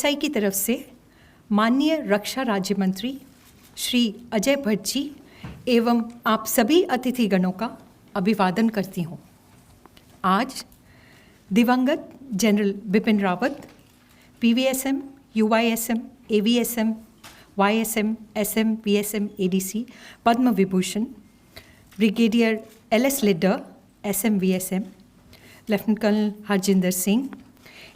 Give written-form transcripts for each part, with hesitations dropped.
USI की तरफ से माननीय रक्षा राज्य मंत्री श्री अजय भट्ट जी एवं आप सभी अतिथिगणों का अभिवादन करती हूँ। आज दिवंगत general Bipin Rawat, PVSM, UYSM, AVSM, YSM, SM, VSM, ADC, Padma Vibhushan, brigadier LS Lidder, SM, VSM, lieutenant colonel Harjinder Singh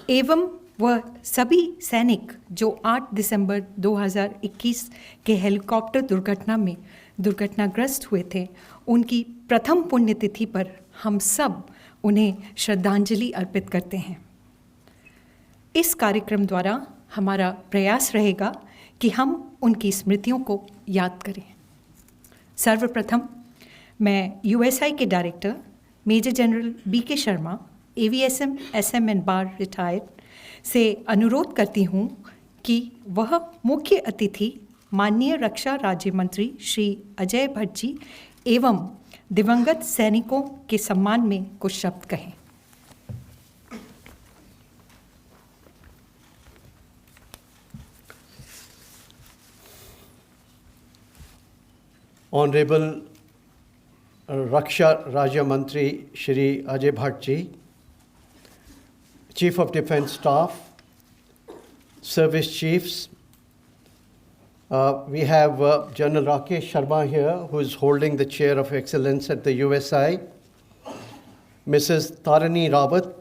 एवं वह सभी सैनिक जो 8 दिसंबर 2021 के हेलीकॉप्टर दुर्घटना में दुर्घटनाग्रस्त हुए थे, उनकी प्रथम पुण्यतिथि पर हम सब उन्हें श्रद्धांजलि अर्पित करते हैं। इस कार्यक्रम द्वारा हमारा प्रयास रहेगा कि हम उनकी स्मृतियों को याद करें। सर्वप्रथम मैं USI के director major general BK Sharma, AVSM, SM and bar retired से अनुरोध करती हूँ कि वह मुख्य अतिथि माननीय रक्षा राज्य मंत्री श्री अजय भट्ट जी एवं दिवंगत सैनिकों के सम्मान में कुछ शब्द कहें। Honorable Raksha Rajya Mantri Shri Ajay Bhatt ji, Chief of Defence Staff, Service Chiefs, we have General Rakesh Sharma here, who is holding the Chair of Excellence at the USI, Mrs. Tarini Rawat,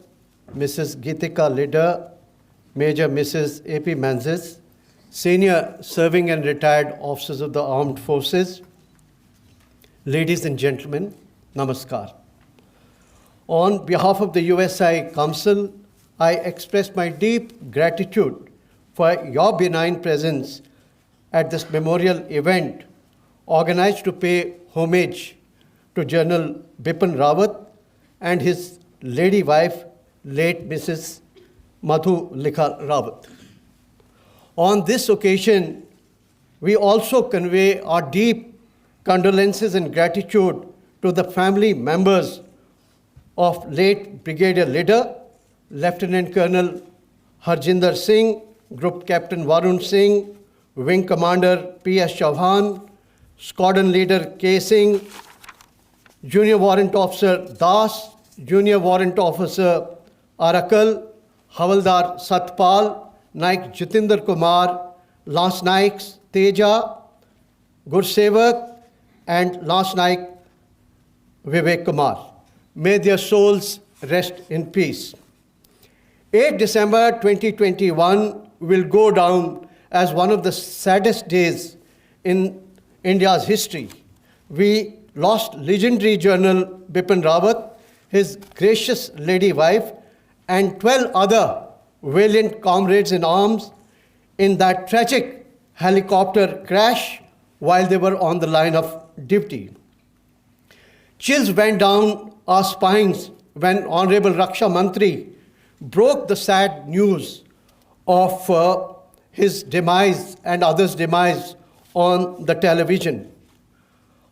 Mrs. Geetika Lidder, Major Mrs. AP Manzis, Senior Serving and Retired Officers of the Armed Forces, ladies and gentlemen, namaskar. On behalf of the USI Council, I express my deep gratitude for your benign presence at this memorial event organized to pay homage to General Bipin Rawat and his lady wife, late Mrs. Madhulika Rawat. On this occasion, we also convey our deep condolences and gratitude to the family members of late Brigadier Leader, Lieutenant Colonel Harjinder Singh, Group Captain Varun Singh, Wing Commander P.S. Chauhan, Squadron Leader K. Singh, Junior Warrant Officer Das, Junior Warrant Officer Arakal, Havaldar Satpal, Naik Jitinder Kumar, Lance Naiks Teja, Gursevak, and Lance Naik Vivek Kumar. May their souls rest in peace. 8 December 2021 will go down as one of the saddest days in India's history. We lost legendary General Bipin Rawat, his gracious lady wife, and 12 other valiant comrades in arms in that tragic helicopter crash while they were on the line of duty. Chills went down our spines when Honorable Raksha Mantri broke the sad news of his demise and others' demise on the television.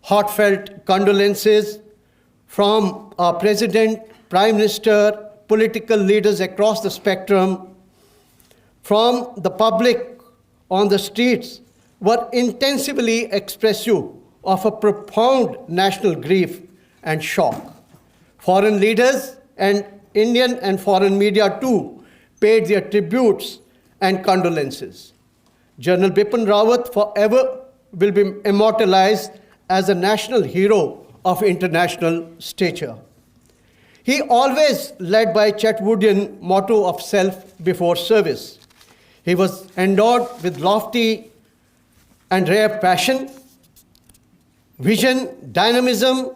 Heartfelt condolences from our President, Prime Minister, political leaders across the spectrum, from the public on the streets were intensively expressive of a profound national grief and shock. Foreign leaders and Indian and foreign media too paid their tributes and condolences. General Bipin Rawat forever will be immortalized as a national hero of international stature. He always led by Chetwoodian motto of self before service. He was endowed with lofty and rare passion, vision, dynamism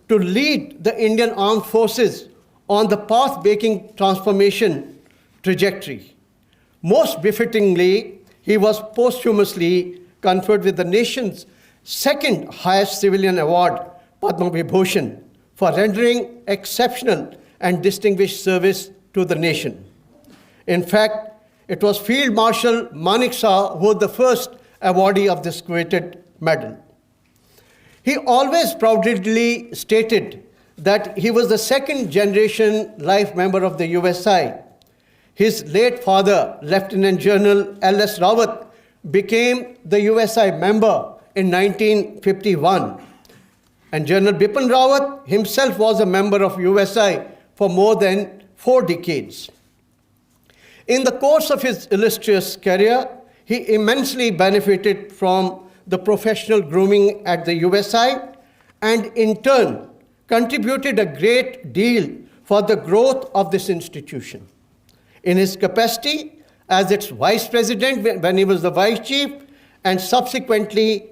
to lead the Indian Armed Forces on the path-making transformation trajectory. Most befittingly, he was posthumously conferred with the nation's second highest civilian award, Padma Vibhushan, for rendering exceptional and distinguished service to the nation. In fact, it was Field Marshal Manik Shah who was the first awardee of this coveted medal. He always proudly stated that he was the second generation life member of the USI. His late father, Lieutenant General L.S. Rawat, became the USI member in 1951. And General Bipin Rawat himself was a member of USI for more than 4 decades. In the course of his illustrious career, he immensely benefited from the professional grooming at the USI and in turn contributed a great deal for the growth of this institution. In his capacity as its vice president when he was the vice chief, and subsequently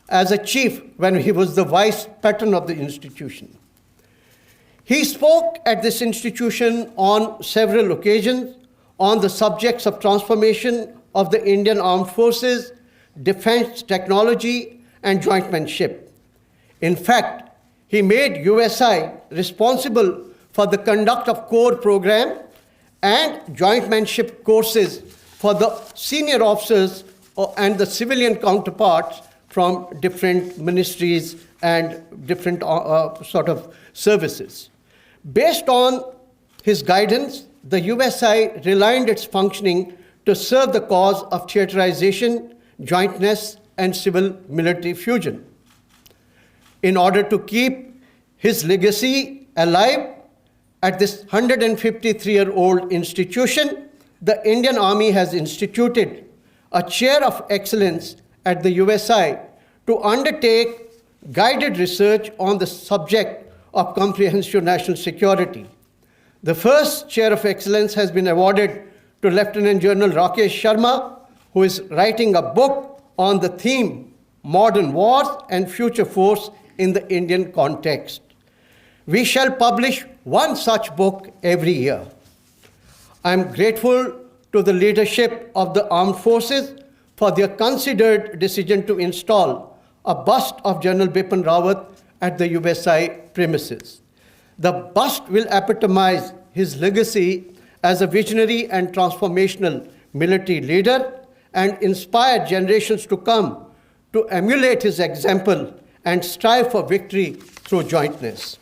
as a chief when he was the vice patron of the institution. He spoke at this institution on several occasions on the subjects of transformation of the Indian Armed Forces, defense technology, and jointmanship. In fact, he made USI responsible for the conduct of core program and jointmanship courses for the senior officers and the civilian counterparts from different ministries and different sort of services. Based on his guidance, the USI realigned its functioning to serve the cause of theaterization, jointness, and civil-military fusion. In order to keep his legacy alive at this 153-year-old institution, the Indian Army has instituted a chair of excellence at the USI to undertake guided research on the subject of comprehensive national security. The first chair of excellence has been awarded to Lieutenant General Rakesh Sharma, who is writing a book on the theme Modern Wars and Future Force in the Indian Context. We shall publish one such book every year. I am grateful to the leadership of the armed forces for their considered decision to install a bust of General Bipin Rawat at the USI premises. The bust will epitomize his legacy as a visionary and transformational military leader and inspire generations to come to emulate his example and strive for victory through jointness.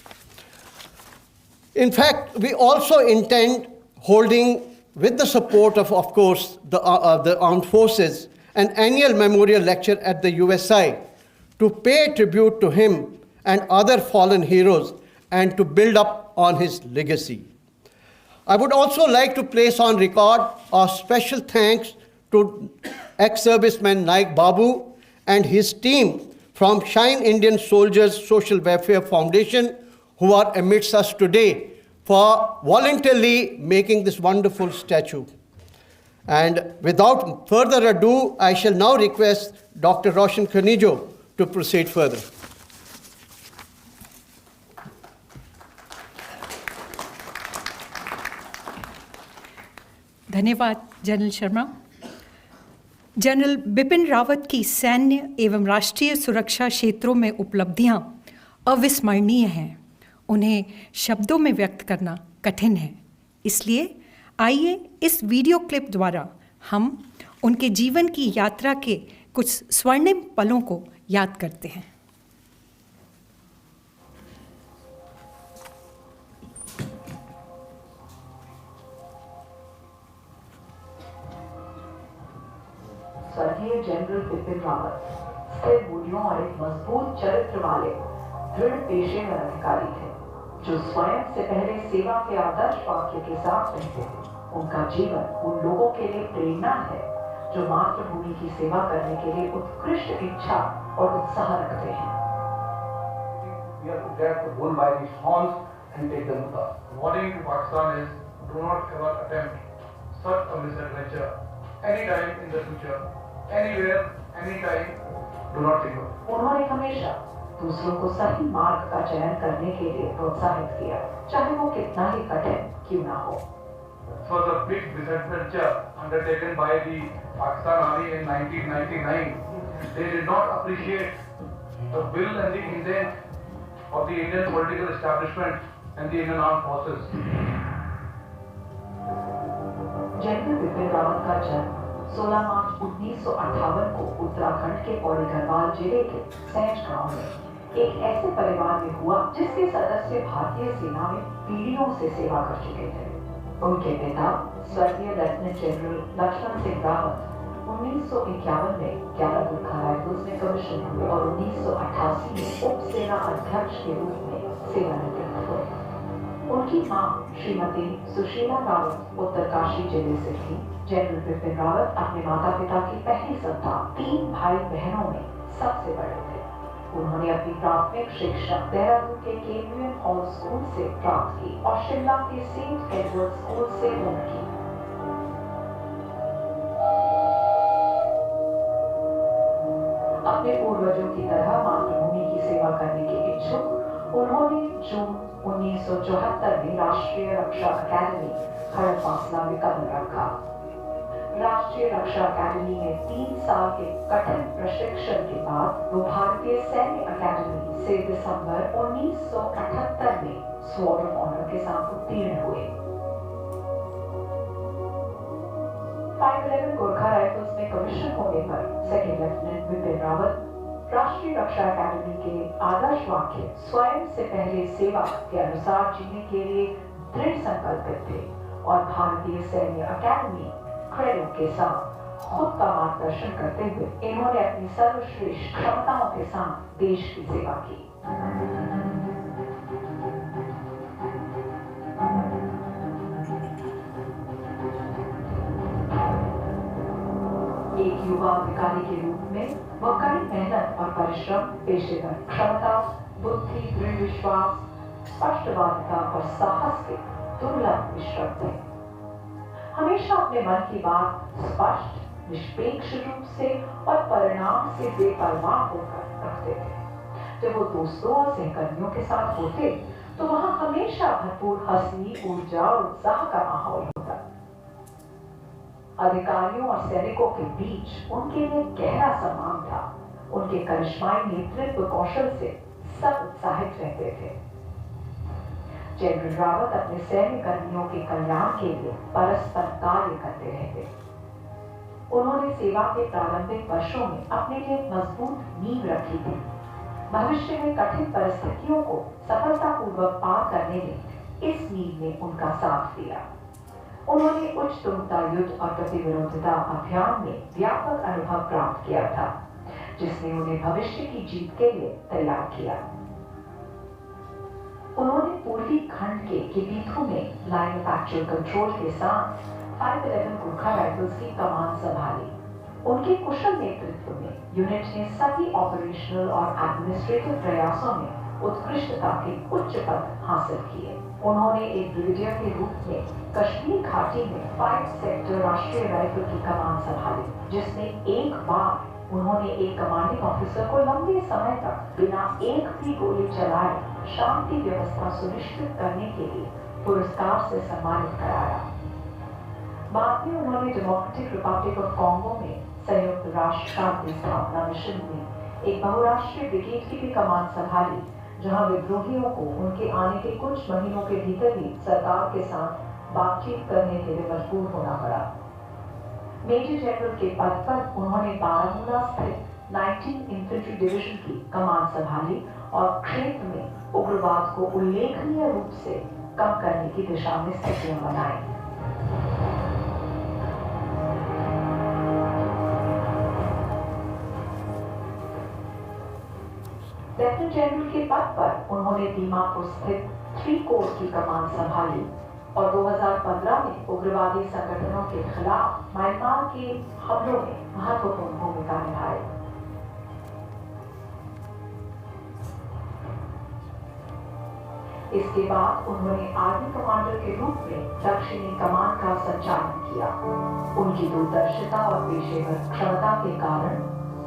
In fact, we also intend holding, with the support of course, the armed forces, an annual memorial lecture at the USI to pay tribute to him and other fallen heroes and to build up on his legacy. I would also like to place on record our special thanks to ex-serviceman Naik Babu and his team from Shine Indian Soldiers Social Welfare Foundation, who are amidst us today, for voluntarily making this wonderful statue. And without further ado, I shall now request Dr. Roshan Khanijo to proceed further. धन्यवाद general Sharma. General Bipin Rawat की सैन्य एवं राष्ट्रीय सुरक्षा क्षेत्रों में उपलब्धियां अविस्मरणीय हैं। उन्हें शब्दों में व्यक्त करना कठिन है। इसलिए आइए इस वीडियो क्लिप द्वारा हम उनके जीवन की यात्रा के कुछ स्वर्णिम पलों को याद करते हैं। Sorry. माननीय जनरल बिपिन रावत स्थिर मूल्यों और एक मजबूत चरित्र वाले दृढ़ पेशेवर अधिकारी थे, जो स्वयं से पहले सेवा के आदर्श वाक्य के साथ रहते थे। उनका जीवन उन लोगों के लिए प्रेरणा है जो मातृभूमि की सेवा करने के लिए उत्कृष्ट इच्छा और उत्साह रखते हैं। We have to grab the bull by the horns and take them to us. Warning to Pakistan is, do not ever attempt such a misadventure anytime in the future, anywhere, anytime. Do not think of it. उन्होंने हमेशा दूसरों को सही मार्ग का चयन करने के लिए प्रोत्साहित किया, चाहे वो कितना ही कठिन क्यों ना हो। This was a big misadventure undertaken by the Pakistan Army in 1999. They did not appreciate the will and the intent of the Indian political establishment and the Indian armed forces. General Bipin Rawat का जन्म 16 मार्च 1958 को उत्तराखंड के पौड़ी गढ़वाल जिले के सैंज गांव में एक ऐसे परिवार में हुआ जिसके सदस्य भारतीय सेना में पीढ़ियों से सेवा कर चुके थे। उनके पिता स्वर्गीय लेफ्टिनेंट जनरल लक्ष्मण सिंह रावत 1951 में 11 गुरखा राइफल्स में कमीशन हुए और 1988 में उप सेना अध्यक्ष के रूप में सेवानिवृत्त हुए। उनकी मां श्रीमती सुशीला रावत उत्तरकाशी जिले से थी। जनरल बिपिन रावत अपने माता पिता की पहली संतान, 3 भाई बहनों में सबसे बड़े थे। उन्होंने अपनी प्राथमिक शिक्षा देहरादून के केंद्रीय हॉल स्कूल से प्राप्त की और शिमला के सेंट एडवर्ड स्कूल से पूर्ण की। अपने पूर्वजों की तरह मातृभूमि की सेवा करने के इच्छुक उन्होंने जून 1974 में राष्ट्रीय रक्षा अकादमी खड़गवासला में कदम रखा। राष्ट्रीय रक्षा अकादमी में 3 साल के कठिन प्रशिक्षण के बाद वो भारतीय सैन्य अकादमी से दिसंबर 1978 में स्वॉर्ड ऑफ ऑनर के साथ उत्तीर्ण हुए। 511 गोरखा राइफल्स में कमीशन होने पर सेकंड लेफ्टिनेंट बिपिन रावत राष्ट्रीय रक्षा अकादमी के आदर्श वाक्य स्वयं से पहले सेवा के अनुसार जीने के लिए दृढ़ संकल्पित थे और भारतीय सैन्य अकादमी क्रेडिट के साथ खुद का मार्गदर्शन करते हुए इन्होंने अपनी सर्वश्रेष्ठ क्षमताओं के साथ देश की सेवा की। एक युवा अधिकारी के रूप में वह कड़ी मेहनत और परिश्रम, पेशेवर क्षमता, बुद्धि, दृढ़ विश्वास, स्पष्टवादिता और साहस के दुर्लभ मिश्रण थे। हमेशा अपने मन की बात स्पष्ट, निष्पेक्ष रूप से और परिणाम से बेपरवाह होकर रखते थे। जब वो दोस्तों और सहकर्मियों के साथ होते तो वहां हमेशा भरपूर हंसी, ऊर्जा और उत्साह का माहौल होता। अधिकारियों और सैनिकों के बीच उनके लिए गहरा सम्मान था। उनके करिश्माई नेतृत्व कौशल से सब उत्साहित रहते थे। जनरल रावत अपने सैन्य कर्मियों के कल्याण के लिए परस्पर कार्य करते रहते। उन्होंने सेवा के प्रारंभिक वर्षों में अपने लिए मजबूत नींव रखी थी। भविष्य में कठिन परिस्थितियों को सफलतापूर्वक पार करने में इस नींव ने उनका साथ दिया। उन्होंने उच्च तुंगता युद्ध और प्रतिविरोधिता अभियान में व्यापक अनुभव प्राप्त किया था, जिसने उन्हें भविष्य की जीत के लिए तैयार किया। उन्होंने पूर्वी खंड के किबीथू में लाइन ऑफ एक्चुअल कंट्रोल के साथ 511 गुरखा राइफल्स की कमान संभाली। उनके कुशल नेतृत्व में यूनिट ने सभी ऑपरेशनल और एडमिनिस्ट्रेटिव प्रयासों में उत्कृष्टता के उच्च पद हासिल किए। उन्होंने एक ब्रिगेडियर के रूप में कश्मीर घाटी में 5 सेक्टर राष्ट्रीय राइफल की कमान संभाली, जिसमें एक बार उन्होंने एक कमांडिंग ऑफिसर को लंबे समय तक बिना एक भी गोली चलाए शांति व्यवस्था सुनिश्चित करने के लिए पुरस्कार से सम्मानित कराया। बाद में उन्होंने डेमोक्रेटिक रिपब्लिक ऑफ कॉन्गो में संयुक्त राष्ट्र शांति स्थापना मिशन में एक बहुराष्ट्रीय ब्रिगेड की भी कमान संभाली, जहां विद्रोहियों को उनके आने के कुछ महीनों के भीतर ही सरकार के साथ बातचीत करने के लिए मजबूर होना पड़ा। मेजर जनरल के पद पर उन्होंने बारामूला स्थित 19 इन्फेंट्री डिवीजन की कमान संभाली और क्षेत्र में उग्रवाद को उल्लेखनीय रूप से कम करने की दिशा में स्थितियां बनाई। लेफ्टिनेंट जनरल के पद पर उन्होंने दीमापुर स्थित 3 कोर की कमान संभाली और 2015 में उग्रवादी संगठनों के खिलाफ म्यांमार के हमलों में महत्वपूर्ण भूमिका निभाई। इसके बाद उन्होंने आर्मी कमांडर के रूप में दक्षिणी कमान का संचालन किया। उनकी दूरदर्शिता और पेशेवर क्षमता के कारण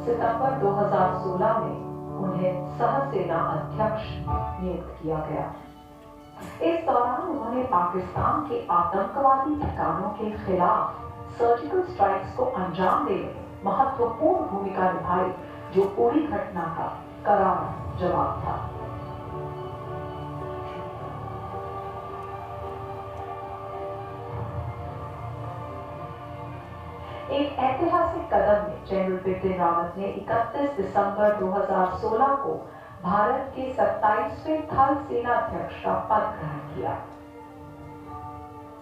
सितंबर 2016 में उन्हें सह सेना अध्यक्ष नियुक्त किया गया। इस दौरान उन्होंने पाकिस्तान के आतंकवादी ठिकानों के खिलाफ सर्जिकल स्ट्राइक्स को अंजाम देने में महत्वपूर्ण भूमिका निभाई, जो पूरी घटना का करारा जवाब था। एक ऐतिहासिक कदम में जनरल बिपिन रावत ने 31 दिसंबर 2016 को भारत के 27वें थल सेनाध्यक्ष का पद ग्रहण किया।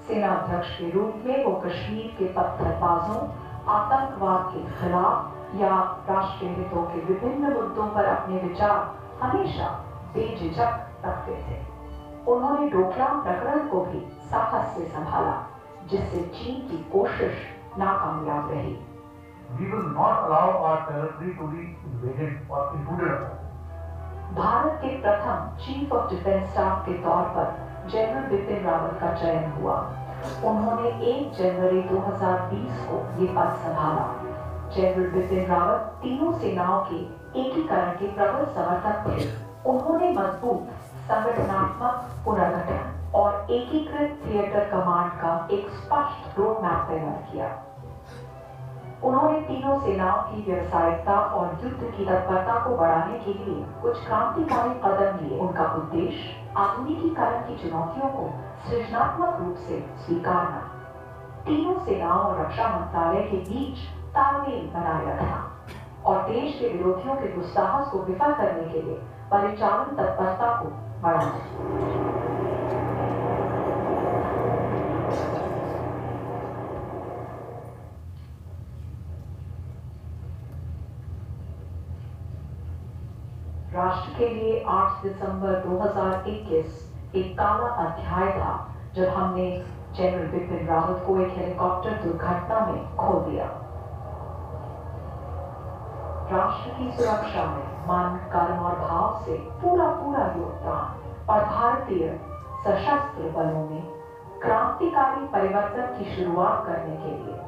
सेनाध्यक्ष के रूप में वो कश्मीर के पत्थरबाजों, आतंकवाद के खिलाफ या राष्ट्रीय हितों के विभिन्न मुद्दों पर अपने विचार हमेशा बेझिझक रखते थे। उन्होंने डोकलाम प्रकरण को भी साहस से संभाला, जिससे चीन की कोशिश नाकामयाब रही। We will not allow our territory to be invaded or intruded upon. Bharat के प्रथम चीफ ऑफ डिफेंस स्टाफ के तौर पर जनरल बिपिन रावत का चयन हुआ। उन्होंने 1 जनवरी 2020 को ये पद संभाला। जनरल बिपिन रावत तीनों सेनाओं के एकीकरण के प्रबल समर्थक थे। उन्होंने मजबूत संगठनात्मक पुनर्गठन और एकीकृत थिएटर कमांड का एक स्पष्ट रोड मैप तैयार किया। उन्होंने तीनों सेनाओं की व्यावसायिकता और युद्ध की तत्परता को बढ़ाने के लिए कुछ क्रांतिकारी कदम लिए। उनका उद्देश्य आधुनिकीकरण की चुनौतियों को सृजनात्मक रूप से स्वीकारना, तीनों सेनाओं और रक्षा मंत्रालय के बीच तालमेल बनाए रखना और देश के विरोधियों के दुस्साहस को विफल करने के लिए परिचालन तत्परता को बढ़ाना। राष्ट्र के लिए 8 दिसंबर 2021 एक काला अध्याय था, जब हमने जनरल बिपिन रावत को एक हेलीकॉप्टर दुर्घटना में खो दिया। राष्ट्र की सुरक्षा में मन, कर्म और भाव से पूरा योगदान और भारतीय सशस्त्र बलों में क्रांतिकारी परिवर्तन की शुरुआत करने के लिए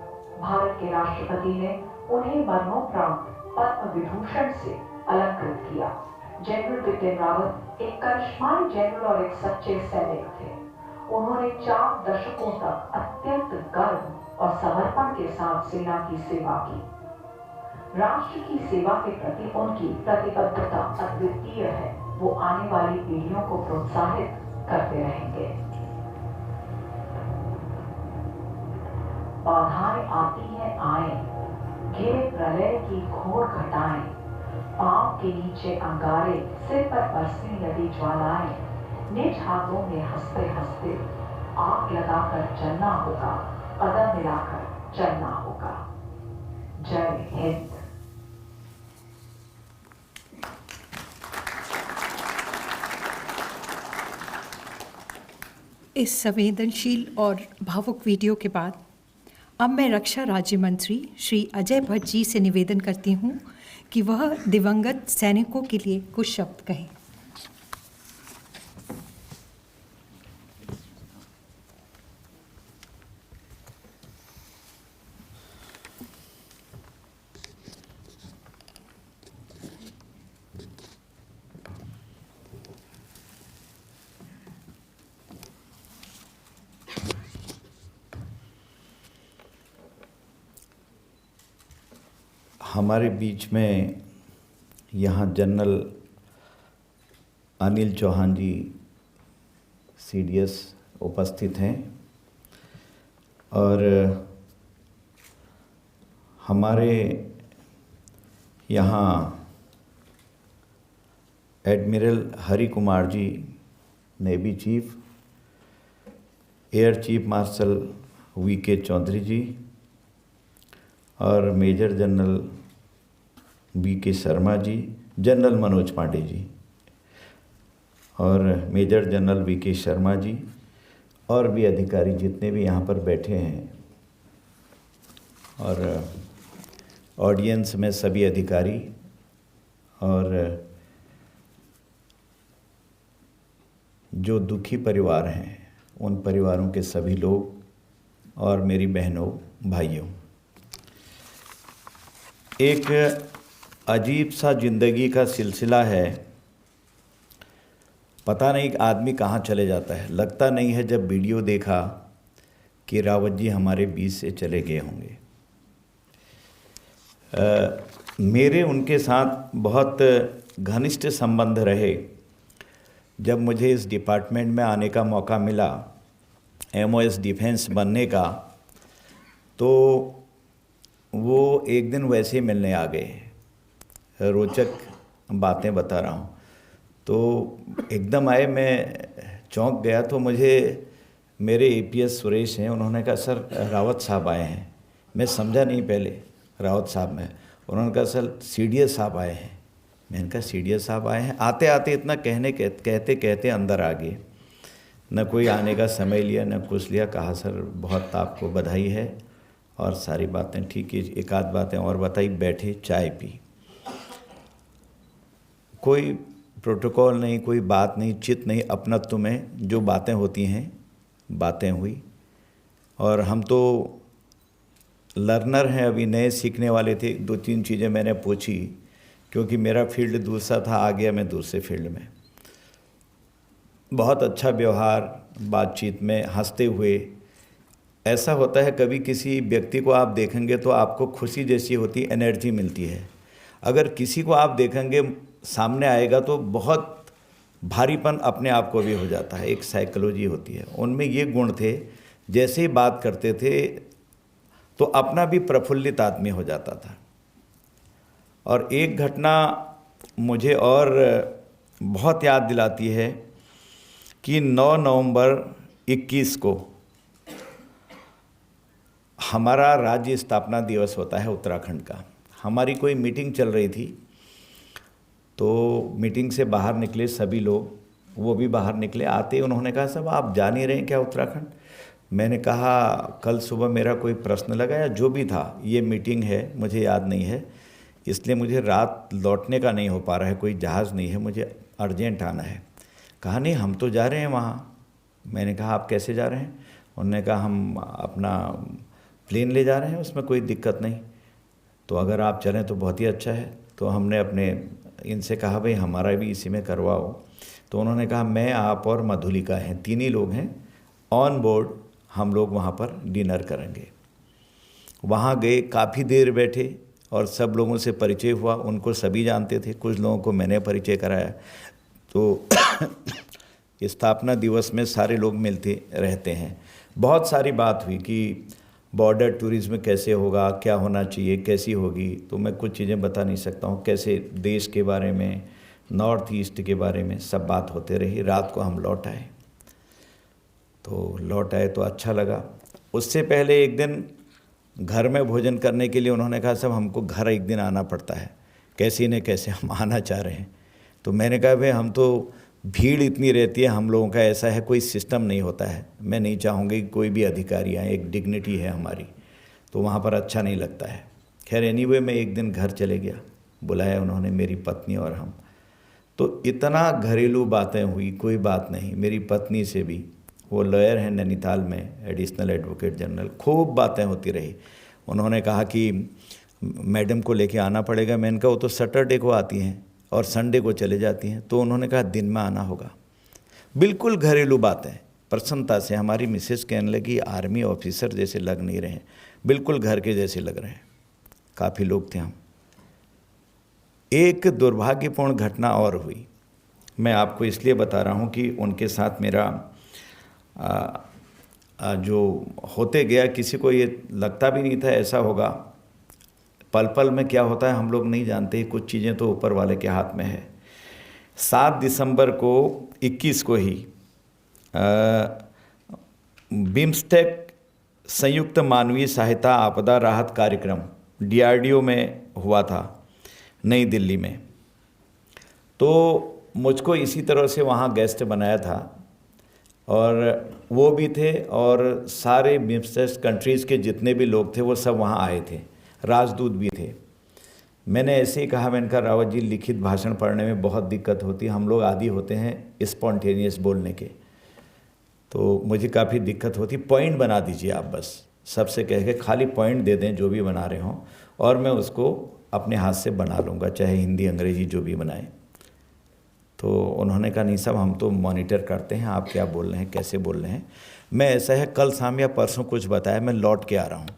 भारत के राष्ट्रपति ने उन्हें मरणोपरांत पद्म विभूषण से अलंकृत किया। जनरल बिपिन रावत एक करिश्माई जनरल और एक सच्चे सैनिक थे। उन्होंने 4 दशकों तक अत्यंत गर्व और समर्पण के साथ सेना की सेवा की। राष्ट्र की सेवा के प्रति उनकी प्रतिबद्धता अद्वितीय है। वो आने वाली पीढ़ियों को प्रोत्साहित करते रहेंगे। बाधाएं आती हैं आए, घिरे प्रलय की घोर घटाएं, पांव के नीचे अंगारे, सिर पर बरसें यदि ज्वालाएं, निज हाथों में हंसते हंसते आग लगाकर चलना होगा, कदम मिलाकर चलना होगा। जय हिंद। इस संवेदनशील और भावुक वीडियो के बाद अब मैं रक्षा राज्य मंत्री श्री अजय भट्ट जी से निवेदन करती हूँ कि वह दिवंगत सैनिकों के लिए कुछ शब्द कहें। हमारे बीच में यहाँ जनरल अनिल चौहान जी CDS उपस्थित हैं और हमारे यहाँ admiral Hari Kumar ji navy chief, air chief marshal VK Chaudhary ji और major general BK Sharma ji, general Manoj Pande ji और major general VK Sharma ji और भी अधिकारी जितने भी यहाँ पर बैठे हैं, और ऑडियंस में सभी अधिकारी और जो दुखी परिवार हैं उन परिवारों के सभी लोग और मेरी बहनों भाइयों, एक अजीब सा ज़िंदगी का सिलसिला है। पता नहीं कि आदमी कहाँ चले जाता है। लगता नहीं है जब वीडियो देखा कि रावत जी हमारे बीच से चले गए होंगे। मेरे उनके साथ बहुत घनिष्ठ संबंध रहे। जब मुझे इस डिपार्टमेंट में आने का मौका मिला, MOS डिफेंस बनने का, तो वो एक दिन वैसे मिलने आ गए। रोचक बातें बता रहा हूँ। तो एकदम आए, मैं चौंक गया। तो मुझे मेरे APS सुरेश हैं, उन्होंने कहा सर रावत साहब आए हैं। मैं समझा नहीं पहले रावत साहब में। उन्होंने कहा सर CDS साहब आए हैं। मैंने कहा CDS साहब आए हैं। आते आते इतना कहते कहते अंदर आ गए। न कोई आने का समय लिया न कुछ लिया। कहा सर बहुत आपको बधाई है और सारी बातें ठीक है। एक आध बातें और बताई, बैठे चाय पी। कोई प्रोटोकॉल नहीं, कोई बात नहीं, चित नहीं, अपनत्व में जो बातें होती हैं बातें हुई। और हम तो लर्नर हैं, अभी नए सीखने वाले थे। 2-3 चीज़ें मैंने पूछी क्योंकि मेरा फील्ड दूसरा था, आ गया मैं दूसरे फील्ड में। बहुत अच्छा व्यवहार, बातचीत में हंसते हुए। ऐसा होता है कभी किसी व्यक्ति को आप देखेंगे तो आपको खुशी जैसी होती, एनर्जी मिलती है। अगर किसी को आप देखेंगे सामने आएगा तो बहुत भारीपन अपने आप को भी हो जाता है। एक साइकोलॉजी होती है। उनमें ये गुण थे, जैसे ही बात करते थे तो अपना भी प्रफुल्लित आदमी हो जाता था। और एक घटना मुझे और बहुत याद दिलाती है कि 9 नवंबर 21 को हमारा राज्य स्थापना दिवस होता है उत्तराखंड का। हमारी कोई मीटिंग चल रही थी, तो मीटिंग से बाहर निकले सभी लोग, वो भी बाहर निकले। आते उन्होंने कहा साहब आप जा नहीं रहे क्या उत्तराखंड? मैंने कहा कल सुबह मेरा कोई प्रश्न लगा या जो भी था, ये मीटिंग है, मुझे याद नहीं है, इसलिए मुझे रात लौटने का नहीं हो पा रहा है, कोई जहाज़ नहीं है, मुझे अर्जेंट आना है। कहा नहीं हम तो जा रहे हैं वहाँ। मैंने कहा आप कैसे जा रहे हैं? उन्होंने कहा हम अपना प्लेन ले जा रहे हैं, उसमें कोई दिक्कत नहीं, तो अगर आप चलें तो बहुत ही अच्छा है। तो हमने अपने इनसे कहा भाई हमारा भी इसी में करवाओ। तो उन्होंने कहा मैं, आप और मधुलिका हैं, 3 ही लोग हैं ऑन बोर्ड, हम लोग वहाँ पर डिनर करेंगे। वहाँ गए, काफ़ी देर बैठे और सब लोगों से परिचय हुआ। उनको सभी जानते थे, कुछ लोगों को मैंने परिचय कराया। तो स्थापना दिवस में सारे लोग मिलते रहते हैं। बहुत सारी बात हुई कि बॉर्डर टूरिज्म कैसे होगा, क्या होना चाहिए, कैसी होगी। तो मैं कुछ चीज़ें बता नहीं सकता हूँ। कैसे देश के बारे में, नॉर्थ ईस्ट के बारे में सब बात होते रही। रात को हम लौट आए। तो अच्छा लगा। उससे पहले एक दिन घर में भोजन करने के लिए उन्होंने कहा साहब हमको घर एक दिन आना पड़ता है, कैसे न कैसे हम आना चाह रहे हैं। तो मैंने कहा भाई हम तो, भीड़ इतनी रहती है, हम लोगों का ऐसा है, कोई सिस्टम नहीं होता है। मैं नहीं चाहूँगी कि कोई भी अधिकारी आए, एक डिग्निटी है हमारी, तो वहाँ पर अच्छा नहीं लगता है। खैर एनीवे मैं एक दिन घर चले गया, बुलाया उन्होंने, मेरी पत्नी और हम। तो इतना घरेलू बातें हुई, कोई बात नहीं। मेरी पत्नी से भी, वो लॉयर हैं नैनीताल में, एडिशनल एडवोकेट जनरल, खूब बातें होती रही। उन्होंने कहा कि मैडम को लेके आना पड़ेगा। मैंने कहा वो तो सैटरडे को आती हैं और संडे को चले जाती हैं। तो उन्होंने कहा दिन में आना होगा। बिल्कुल घरेलू बातें, प्रसन्नता से। हमारी मिसेस कहने लगी आर्मी ऑफिसर जैसे लग नहीं रहे हैं, बिल्कुल घर के जैसे लग रहे हैं। काफ़ी लोग थे हम। एक दुर्भाग्यपूर्ण घटना और हुई, मैं आपको इसलिए बता रहा हूँ कि उनके साथ मेरा जो होते गया, किसी को ये लगता भी नहीं था ऐसा होगा। पल पल में क्या होता है हम लोग नहीं जानते, कुछ चीज़ें तो ऊपर वाले के हाथ में है। 7 दिसंबर को 21 को ही बिम्स्टेक संयुक्त मानवीय सहायता आपदा राहत कार्यक्रम DRDO में हुआ था, नई दिल्ली में। तो मुझको इसी तरह से वहाँ गेस्ट बनाया था, और वो भी थे और सारे बिम्स्टेक कंट्रीज़ के जितने भी लोग थे वो सब वहाँ आए थे, राजदूत भी थे। मैंने ऐसे ही कहा, मैंने कहा रावत जी लिखित भाषण पढ़ने में बहुत दिक्कत होती है, हम लोग आदी होते हैं स्पॉन्टेनियस बोलने के, तो मुझे काफ़ी दिक्कत होती, पॉइंट बना दीजिए आप, बस सबसे कह के खाली पॉइंट दे दें जो भी बना रहे हों, और मैं उसको अपने हाथ से बना लूँगा, चाहे हिंदी अंग्रेजी जो भी बनाए। तो उन्होंने कहा नहीं साहब, हम तो मॉनिटर करते हैं आप क्या बोल रहे हैं, कैसे बोल रहे हैं। मैं ऐसा है कल शाम या परसों कुछ बताया, मैं लौट के आ रहा हूँ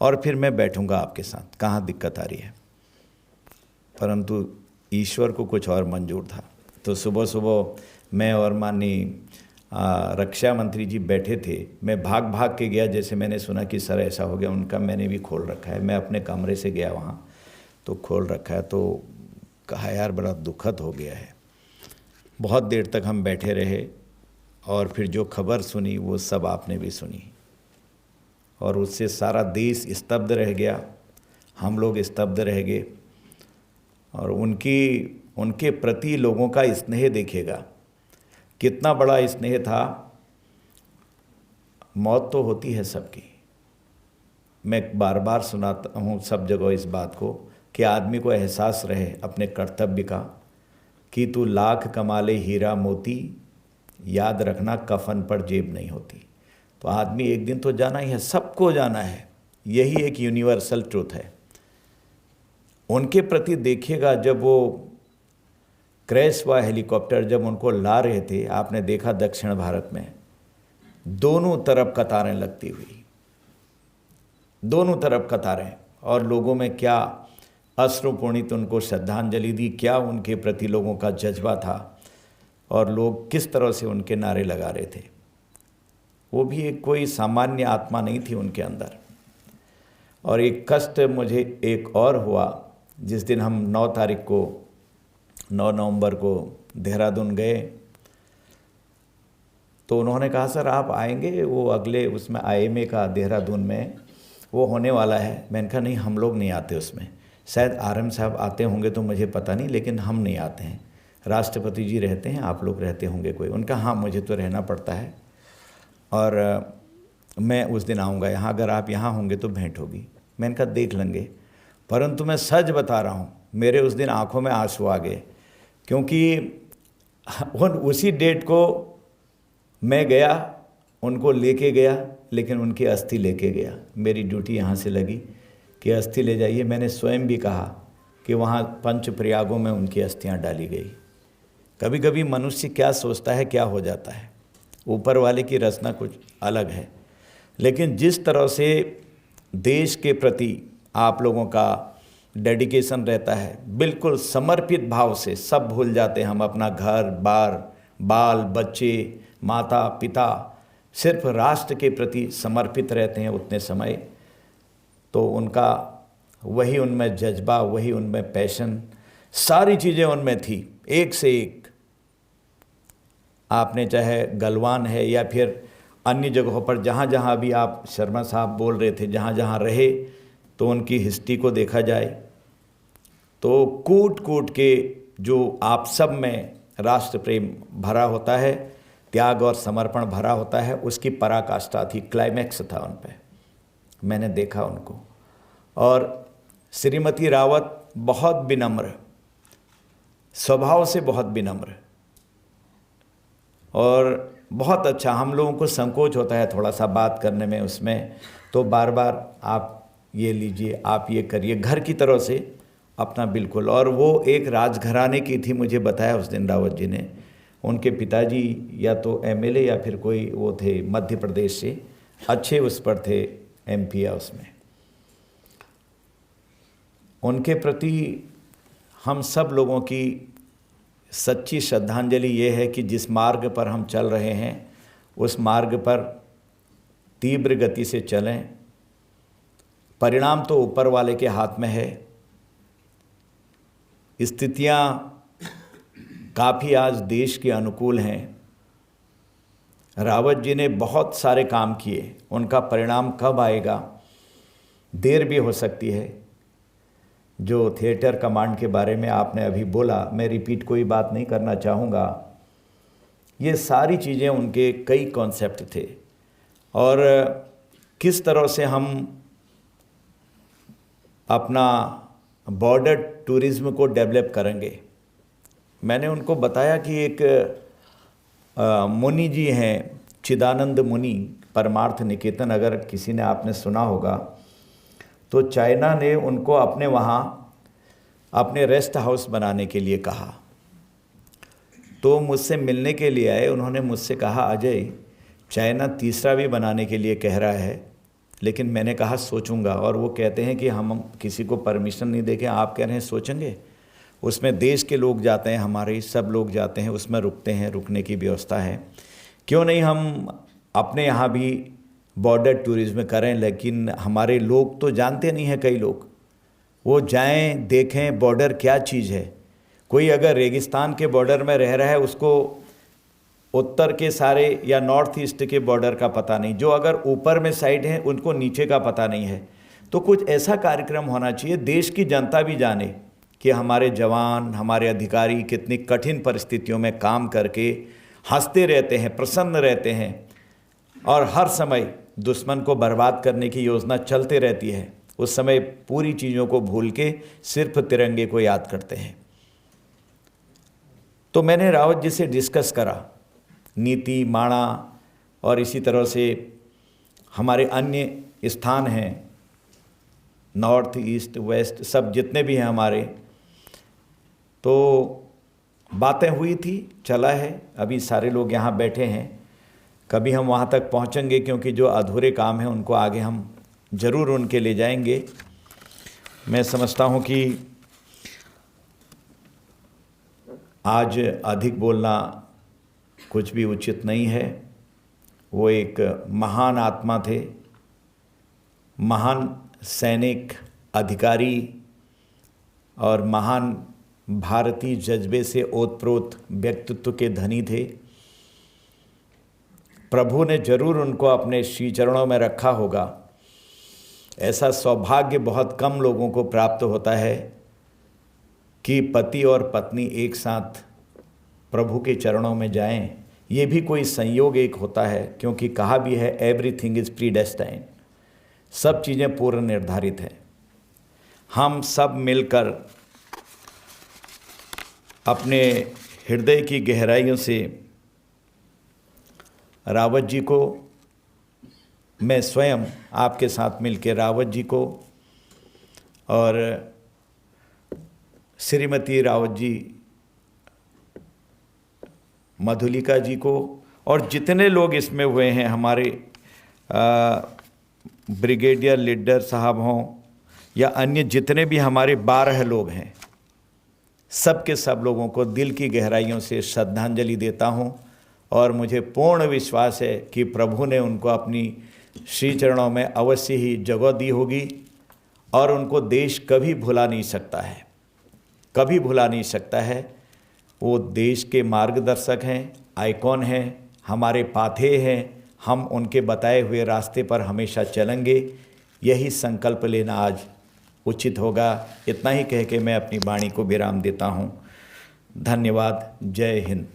और फिर मैं बैठूँगा आपके साथ, कहाँ दिक्कत आ रही है। परंतु ईश्वर को कुछ और मंजूर था। तो सुबह सुबह मैं और माननीय रक्षा मंत्री जी बैठे थे, मैं भाग भाग के गया, जैसे मैंने सुना कि सर ऐसा हो गया, उनका मैंने भी खोल रखा है, मैं अपने कमरे से गया वहाँ तो खोल रखा है। तो कहा यार बड़ा दुखद हो गया है। बहुत देर तक हम बैठे रहे और फिर जो खबर सुनी वो सब आपने भी सुनी, और उससे सारा देश स्तब्ध रह गया, हम लोग स्तब्ध रह गए। और उनके प्रति लोगों का स्नेह देखिएगा, कितना बड़ा स्नेह था। मौत तो होती है सबकी, मैं बार बार सुनाता हूँ सब जगह इस बात को, कि आदमी को एहसास रहे अपने कर्तव्य का, कि तू लाख कमा ले हीरा मोती, याद रखना कफन पर जेब नहीं होती। तो आदमी एक दिन तो जाना ही है, सबको जाना है, यही एक यूनिवर्सल ट्रूथ है। उनके प्रति देखिएगा, जब वो क्रैश हुआ हेलीकॉप्टर, जब उनको ला रहे थे, आपने देखा दक्षिण भारत में दोनों तरफ कतारें लगती हुई, दोनों तरफ कतारें, और लोगों में क्या अश्रुपूर्णित उनको श्रद्धांजलि दी, क्या उनके प्रति लोगों का जज्बा था, और लोग किस तरह से उनके नारे लगा रहे थे। वो भी एक कोई सामान्य आत्मा नहीं थी उनके अंदर। और एक कष्ट मुझे एक और हुआ, जिस दिन हम 9 नवंबर को देहरादून गए, तो उन्होंने कहा सर आप आएंगे, वो अगले उसमें IMA का देहरादून में वो होने वाला है। मैंने कहा नहीं, हम लोग नहीं आते उसमें, शायद RM साहब आते होंगे तो मुझे पता नहीं, लेकिन हम नहीं आते हैं, राष्ट्रपति जी रहते हैं, आप लोग रहते होंगे कोई। उनका हाँ मुझे तो रहना पड़ता है, और मैं उस दिन आऊँगा यहाँ, अगर आप यहाँ होंगे तो भेंट होगी। मैंने कहा देख लेंगे, परंतु मैं सच बता रहा हूँ, मेरे उस दिन आँखों में आंसू आ गए, क्योंकि उसी डेट को मैं गया, उनको लेके गया, लेकिन उनकी अस्थि लेके गया। मेरी ड्यूटी यहाँ से लगी कि अस्थि ले जाइए। मैंने स्वयं भी कहा कि वहाँ पंच प्रयागों में उनकी अस्थियाँ डाली गई। कभी कभी मनुष्य क्या सोचता है क्या हो जाता है, ऊपर वाले की रचना कुछ अलग है। लेकिन जिस तरह से देश के प्रति आप लोगों का डेडिकेशन रहता है, बिल्कुल समर्पित भाव से, सब भूल जाते हैं हम, अपना घर बार, बाल बच्चे, माता पिता, सिर्फ राष्ट्र के प्रति समर्पित रहते हैं उतने समय। तो उनका वही उनमें जज्बा, वही उनमें पैशन, सारी चीज़ें उनमें थी, एक से एक। आपने चाहे गलवान है या फिर अन्य जगहों पर, जहाँ जहाँ भी आप शर्मा साहब बोल रहे थे, जहाँ जहाँ रहे, तो उनकी हिस्ट्री को देखा जाए तो कूट कूट के जो आप सब में राष्ट्र प्रेम भरा होता है, त्याग और समर्पण भरा होता है, उसकी पराकाष्ठा थी, क्लाइमैक्स था उन पे। मैंने देखा उनको। और श्रीमती रावत बहुत विनम्र, स्वभाव से बहुत विनम्र, और बहुत अच्छा। हम लोगों को संकोच होता है थोड़ा सा बात करने में, उसमें तो बार बार आप ये लीजिए, आप ये करिए, घर की तरह से अपना बिल्कुल। और वो एक राजघराने की थी, मुझे बताया उस दिन रावत जी ने। उनके पिताजी या तो MLA या फिर कोई वो थे मध्य प्रदेश से, अच्छे उस पर थे, MP या उसमें। उनके प्रति हम सब लोगों की सच्ची श्रद्धांजलि ये है कि जिस मार्ग पर हम चल रहे हैं, उस मार्ग पर तीव्र गति से चलें। परिणाम तो ऊपर वाले के हाथ में है। स्थितियाँ काफ़ी आज देश के अनुकूल हैं। रावत जी ने बहुत सारे काम किए, उनका परिणाम कब आएगा, देर भी हो सकती है, जो थिएटर कमांड के बारे में आपने अभी बोला, मैं रिपीट कोई बात नहीं करना चाहूँगा। ये सारी चीज़ें उनके कई कॉन्सेप्ट थे और किस तरह से हम अपना बॉर्डर टूरिज़्म को डेवलप करेंगे। मैंने उनको बताया कि एक मुनि जी हैं, चिदानंद मुनि, परमार्थ निकेतन, अगर किसी ने आपने सुना होगा, तो चाइना ने उनको अपने वहाँ अपने रेस्ट हाउस बनाने के लिए कहा। तो मुझसे मिलने के लिए आए। उन्होंने मुझसे कहा, अजय, चाइना तीसरा भी बनाने के लिए कह रहा है, लेकिन मैंने कहा सोचूंगा। और वो कहते हैं कि हम किसी को परमिशन नहीं देंगे, आप कह रहे हैं सोचेंगे। उसमें देश के लोग जाते हैं, हमारे सब लोग जाते हैं, उसमें रुकते हैं, रुकने की व्यवस्था है। क्यों नहीं हम अपने यहाँ भी बॉर्डर टूरिज्म करें। लेकिन हमारे लोग तो जानते नहीं हैं, कई लोग, वो जाएं, देखें बॉर्डर क्या चीज़ है। कोई अगर रेगिस्तान के बॉर्डर में रह रहा है, उसको उत्तर के सारे या नॉर्थ ईस्ट के बॉर्डर का पता नहीं। जो अगर ऊपर में साइड हैं, उनको नीचे का पता नहीं है। तो कुछ ऐसा कार्यक्रम होना चाहिए, देश की जनता भी जाने कि हमारे जवान, हमारे अधिकारी कितनी कठिन परिस्थितियों में काम करके हंसते रहते हैं, प्रसन्न रहते हैं, और हर समय दुश्मन को बर्बाद करने की योजना चलते रहती है। उस समय पूरी चीज़ों को भूल के सिर्फ तिरंगे को याद करते हैं। तो मैंने रावत जी से डिस्कस करा नीति, माणा और इसी तरह से हमारे अन्य स्थान हैं, नॉर्थ, ईस्ट, वेस्ट, सब जितने भी हैं हमारे। तो बातें हुई थी, चला है। अभी सारे लोग यहाँ बैठे हैं, कभी हम वहाँ तक पहुँचेंगे, क्योंकि जो अधूरे काम हैं उनको आगे हम ज़रूर उनके ले जाएंगे। मैं समझता हूँ कि आज अधिक बोलना कुछ भी उचित नहीं है। वो एक महान आत्मा थे, महान सैनिक, अधिकारी और महान भारतीय जज्बे से ओतप्रोत व्यक्तित्व के धनी थे। प्रभु ने जरूर उनको अपने श्री चरणों में रखा होगा। ऐसा सौभाग्य बहुत कम लोगों को प्राप्त होता है कि पति और पत्नी एक साथ प्रभु के चरणों में जाएं। ये भी कोई संयोग एक होता है, क्योंकि कहा भी है एवरीथिंग इज़ प्रीडेस्टाइन्ड, सब चीज़ें पूर्व निर्धारित हैं। हम सब मिलकर अपने हृदय की गहराइयों से रावत जी को, मैं स्वयं आपके साथ मिलकर रावत जी को और श्रीमती रावत जी, मधुलिका जी को और जितने लोग इसमें हुए हैं, हमारे ब्रिगेडियर लीडर साहब हों या अन्य जितने भी हमारे 12 लोग हैं, सब के सब लोगों को दिल की गहराइयों से श्रद्धांजलि देता हूं। और मुझे पूर्ण विश्वास है कि प्रभु ने उनको अपनी श्री चरणों में अवश्य ही जगह दी होगी और उनको देश कभी भुला नहीं सकता है, कभी भुला नहीं सकता है। वो देश के मार्गदर्शक हैं, आइकॉन हैं, हमारे पाथे हैं। हम उनके बताए हुए रास्ते पर हमेशा चलेंगे, यही संकल्प लेना आज उचित होगा। इतना ही कह के मैं अपनी वाणी को विराम देता हूँ। धन्यवाद। जय हिंद।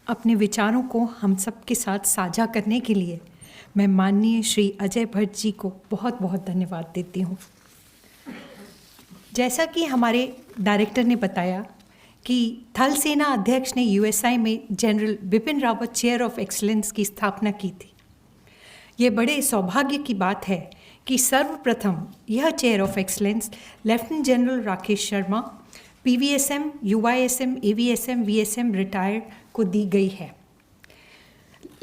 अपने विचारों को हम सब के साथ साझा करने के लिए मैं माननीय श्री अजय भट्ट जी को बहुत बहुत धन्यवाद देती हूँ। जैसा कि हमारे डायरेक्टर ने बताया कि थल सेना अध्यक्ष ने यूएसआई में general Bipin Rawat chair of excellence की स्थापना की थी। ये बड़े सौभाग्य की बात है कि सर्वप्रथम यह chair of excellence lieutenant general Rakesh Sharma, PVSM, UYSM, AVSM, VSM retired को दी गई है।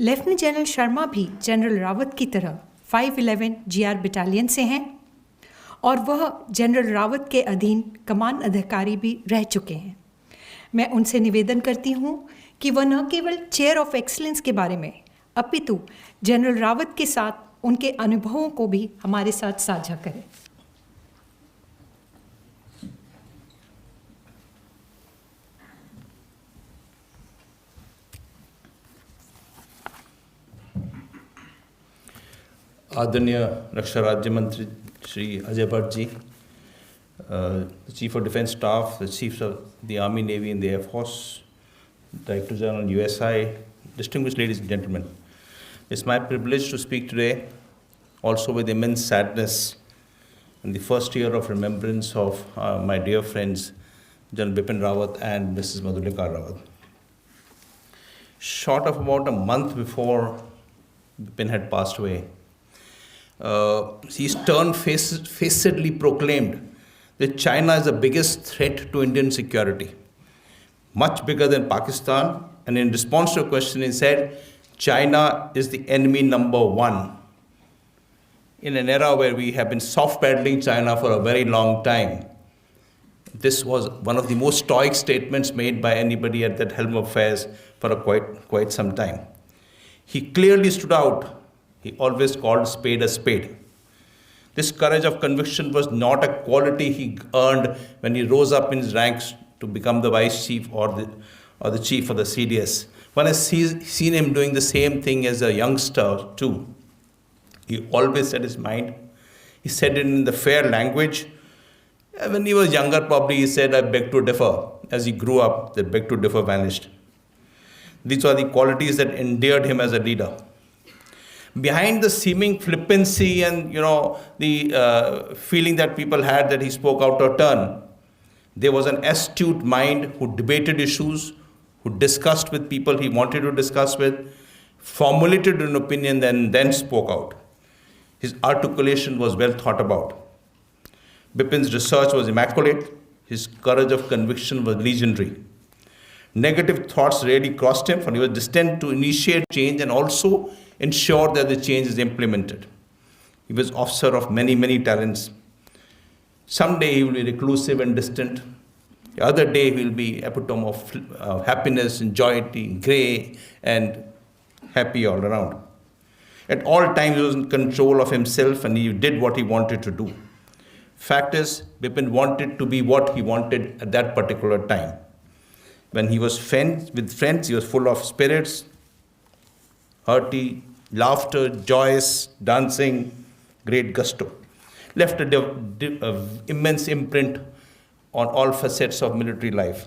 लेफ्टिनेंट जनरल शर्मा भी जनरल रावत की तरह 511 GR बटालियन से हैं और वह जनरल रावत के अधीन कमान अधिकारी भी रह चुके हैं। मैं उनसे निवेदन करती हूँ कि वह न केवल चेयर ऑफ एक्सीलेंस के बारे में अपितु जनरल रावत के साथ उनके अनुभवों को भी हमारे साथ साझा करें। आदरणीय रक्षा राज्य मंत्री Shri Ajay Bhatt ji, the Chief of Defence Staff, the Chiefs of the Army, Navy and the Air Force, Director General USI, distinguished ladies and gentlemen. It's my privilege to speak today, also with immense sadness, in the first year of remembrance of my dear friends, General Bipin Rawat and Mrs. Madhulika Rawat. Short of about a month before Bipin had passed away, he stern-facedly proclaimed that China is the biggest threat to Indian security, much bigger than Pakistan. And in response to a question, he said, China is the enemy number one. In an era where we have been soft-pedaling China for a very long time, this was one of the most stoic statements made by anybody at that helm of affairs for quite some time. He clearly stood out. He always called spade a spade. This courage of conviction was not a quality he earned when he rose up in his ranks to become the vice chief or the chief of the CDS. One has seen him doing the same thing as a youngster too. He always said his mind. He said it in the fair language. When he was younger, probably he said, I beg to differ. As he grew up, that beg to differ vanished. These are the qualities that endeared him as a leader. Behind the seeming flippancy and the feeling that people had that he spoke out of turn, there was an astute mind who debated issues, who discussed with people he wanted to discuss with, formulated an opinion and then spoke out. His articulation was well thought about. Bipin's research was immaculate. His courage of conviction was legendary. Negative thoughts rarely crossed him, for he was destined to initiate change and also ensure that the change is implemented. He was officer of many, many talents. Someday he will be reclusive and distant. The other day he will be epitome of happiness and joy, grey and happy all around. At all times he was in control of himself and he did what he wanted to do. Fact is, Bipin wanted to be what he wanted at that particular time. When he was with friends, he was full of spirits, hearty, laughter, joyous, dancing, great gusto. Left an immense imprint on all facets of military life.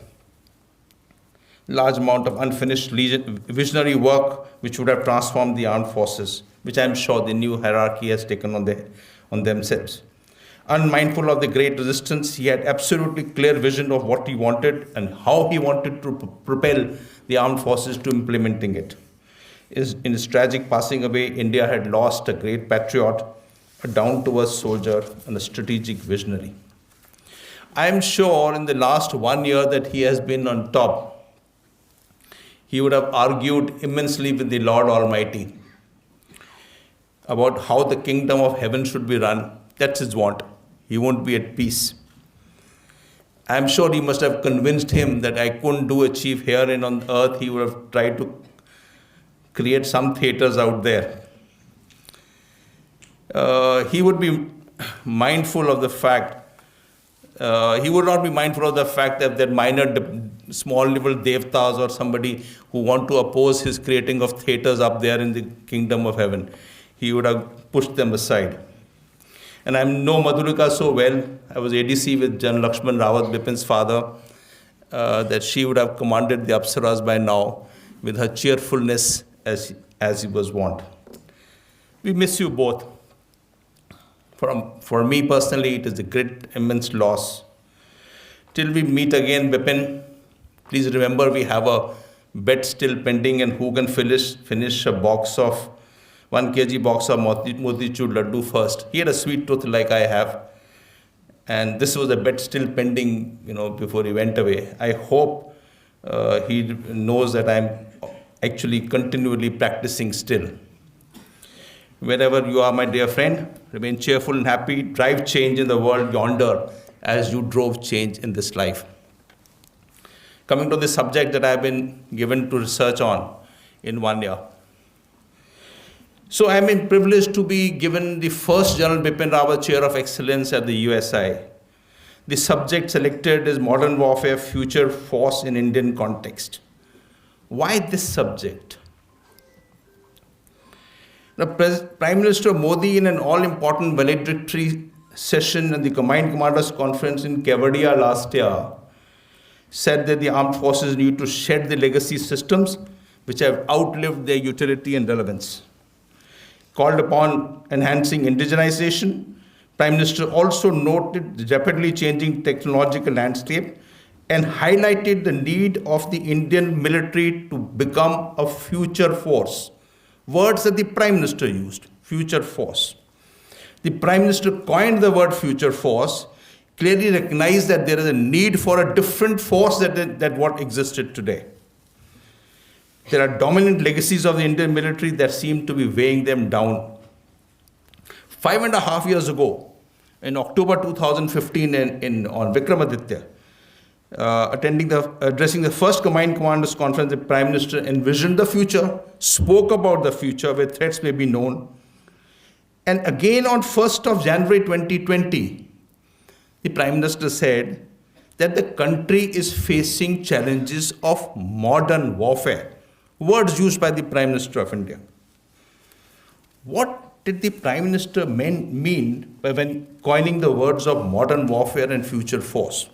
Large amount of unfinished visionary work which would have transformed the armed forces, which I am sure the new hierarchy has taken on themselves. Unmindful of the great resistance, he had absolutely clear vision of what he wanted and how he wanted to propel the armed forces to implementing it. In his tragic passing away, India had lost a great patriot, a down-to-earth soldier, and a strategic visionary. I am sure in the last 1 year that he has been on top, he would have argued immensely with the Lord Almighty about how the kingdom of heaven should be run. That's his want. He won't be at peace. I'm sure he must have convinced him that I couldn't achieve here and on earth. He would have tried to create some theaters out there. He would be mindful of the fact, he would not be mindful of the fact that there minor, small level devtas or somebody who want to oppose his creating of theaters up there in the kingdom of heaven. He would have pushed them aside. And I know Madhulika so well. I was ADC with General Lakshman Rawat, Bipin's father, that she would have commanded the Apsaras by now with her cheerfulness as he was wont. We miss you both. For me personally, it is a great, immense loss. Till we meet again, Bipin, please remember we have a bet still pending and who can finish a box of 1 kg box of motichur laddu first. He had a sweet tooth like I have. And this was a bet still pending, before he went away. I hope he knows that I'm actually continually practicing still. Wherever you are, my dear friend, remain cheerful and happy. Drive change in the world yonder as you drove change in this life. Coming to the subject that I've been given to research on in 1 year. So I'm privileged to be given the first General Bipin Rawat Chair of Excellence at the USI. The subject selected is Modern Warfare, Future Force in Indian Context. Why this subject? Prime Minister Modi, in an all-important valedictory session at the Combined Commanders Conference in Kevadia last year, said that the armed forces need to shed the legacy systems which have outlived their utility and relevance. Called upon enhancing indigenization, Prime Minister also noted the rapidly changing technological landscape and highlighted the need of the Indian military to become a future force. Words that the Prime Minister used, future force. The Prime Minister coined the word future force, clearly recognized that there is a need for a different force than what existed today. There are dominant legacies of the Indian military that seem to be weighing them down. 5.5 years ago, in October 2015 on Vikramaditya, addressing the first Combined Commanders Conference, the Prime Minister envisioned the future, spoke about the future where threats may be known. And again on 1st of January 2020, the Prime Minister said that the country is facing challenges of modern warfare. Words used by the Prime Minister of India. What did the Prime Minister mean by when coining the words of modern warfare and future force?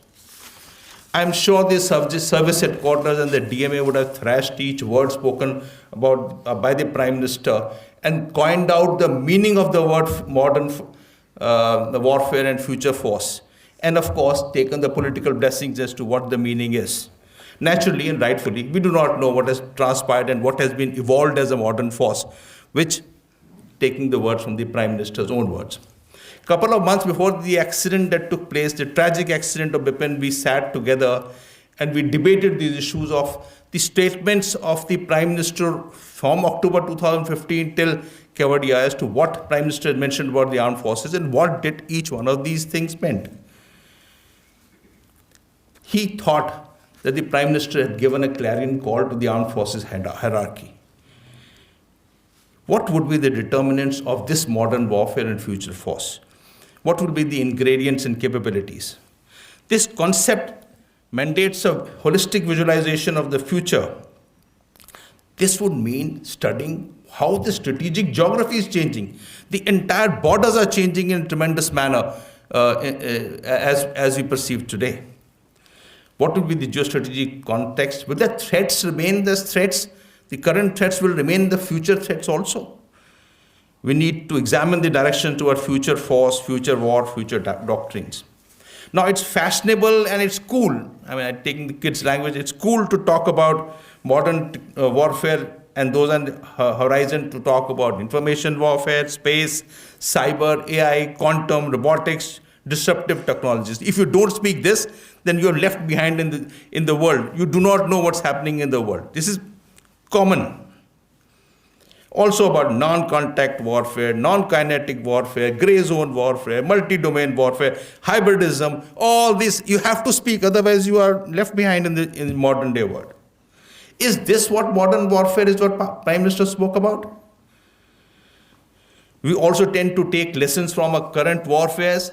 I'm sure the service headquarters and the DMA would have thrashed each word spoken about by the Prime Minister and coined out the meaning of the word modern the warfare and future force. And of course, taken the political blessings as to what the meaning is. Naturally and rightfully, we do not know what has transpired and what has been evolved as a modern force, which, taking the words from the Prime Minister's own words. Couple of months before the accident that took place, the tragic accident of Bipin, we sat together and we debated these issues of the statements of the Prime Minister from October 2015 till Kevadia as to what Prime Minister had mentioned about the armed forces and what did each one of these things meant. He thought that the Prime Minister had given a clarion call to the armed forces hierarchy. What would be the determinants of this modern warfare and future force? What would be the ingredients and capabilities? This concept mandates a holistic visualization of the future. This would mean studying how the strategic geography is changing. The entire borders are changing in a tremendous manner as we perceive today. What will be the geostrategic context? Will the threats remain as threats? The current threats will remain the future threats also. We need to examine the direction toward future force, future war, future doctrines. Now it's fashionable and it's cool. I mean, I'm taking the kids' language. It's cool to talk about modern warfare and those on the horizon to talk about information warfare, space, cyber, AI, quantum, robotics, disruptive technologies. If you don't speak this, then you're left behind in the world. You do not know what's happening in the world. This is common. Also about non-contact warfare, non-kinetic warfare, grey zone warfare, multi-domain warfare, hybridism, all this you have to speak, otherwise you are left behind in the modern day world. Is this what modern warfare is, what Prime Minister spoke about? We also tend to take lessons from our current warfares,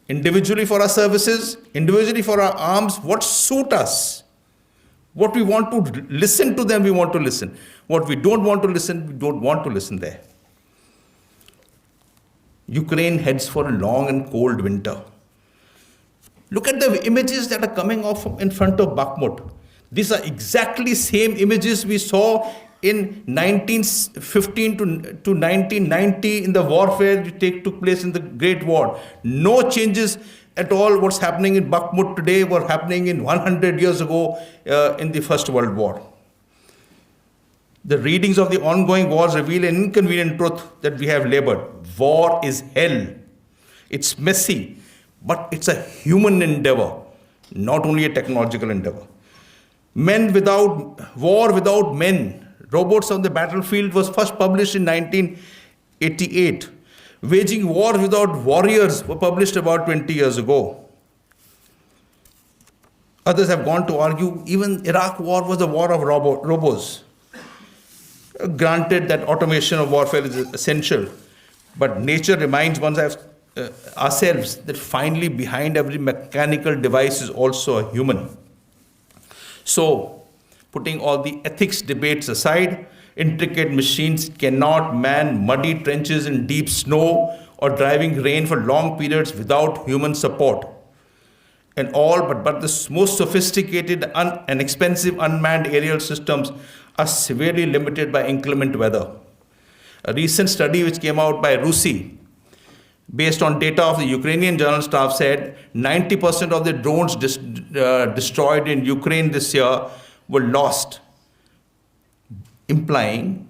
individually for our services, individually for our arms, what suit us. What we want to listen to them, we want to listen. What we don't want to listen, we don't want to listen there. Ukraine heads for a long and cold winter. Look at the images that are coming off in front of Bakhmut. These are exactly same images we saw in 1915 to 1990 in the warfare that took place in the Great War. No changes at all. What's happening in Bakhmut today were happening in 100 years ago in the First World War. The readings of the ongoing wars reveal an inconvenient truth that we have labored. War is hell. It's messy, but it's a human endeavor, not only a technological endeavor. War Without Men, Robots on the Battlefield was first published in 1988. Waging War Without Warriors were published about 20 years ago. Others have gone to argue even Iraq war was a war of robos. Granted that automation of warfare is essential, but nature reminds ourselves that finally behind every mechanical device is also a human. So, putting all the ethics debates aside, intricate machines cannot man muddy trenches in deep snow or driving rain for long periods without human support. And but the most sophisticated and expensive unmanned aerial systems are severely limited by inclement weather. A recent study which came out by RUSI, based on data of the Ukrainian general staff, said 90% of the drones destroyed in Ukraine this year were lost, implying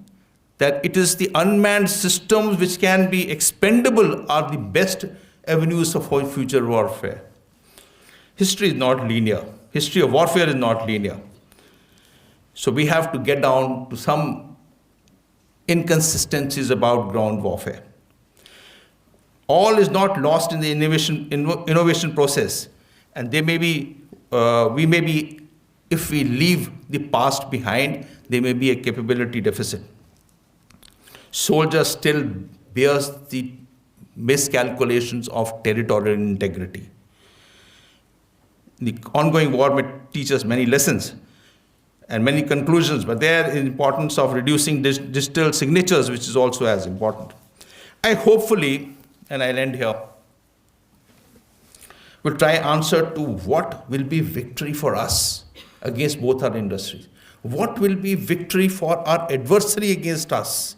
that it is the unmanned systems which can be expendable are the best avenues for future warfare. History is not linear. History of warfare is not linear. So we have to get down to some inconsistencies about ground warfare. All is not lost in the innovation process, and we may be, if we leave the past behind, there may be a capability deficit. Soldier still bears the miscalculations of territorial integrity. The ongoing war may teach us many lessons and many conclusions, but there is the importance of reducing digital signatures, which is also as important. I hopefully, and I'll end here, will try answer to what will be victory for us against both our industries. What will be victory for our adversary against us?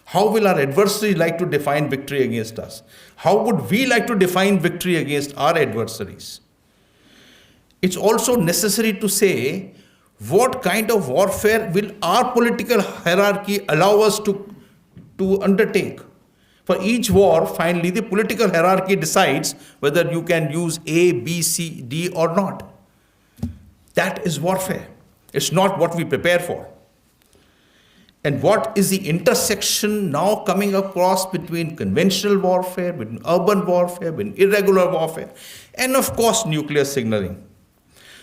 How will our adversary like to define victory against us? How would we like to define victory against our adversaries? It's also necessary to say what kind of warfare will our political hierarchy allow us to undertake. For each war, finally, the political hierarchy decides whether you can use A, B, C, D or not. That is warfare. It's not what we prepare for. And what is the intersection now coming across between conventional warfare, between urban warfare, between irregular warfare, and of course, nuclear signaling.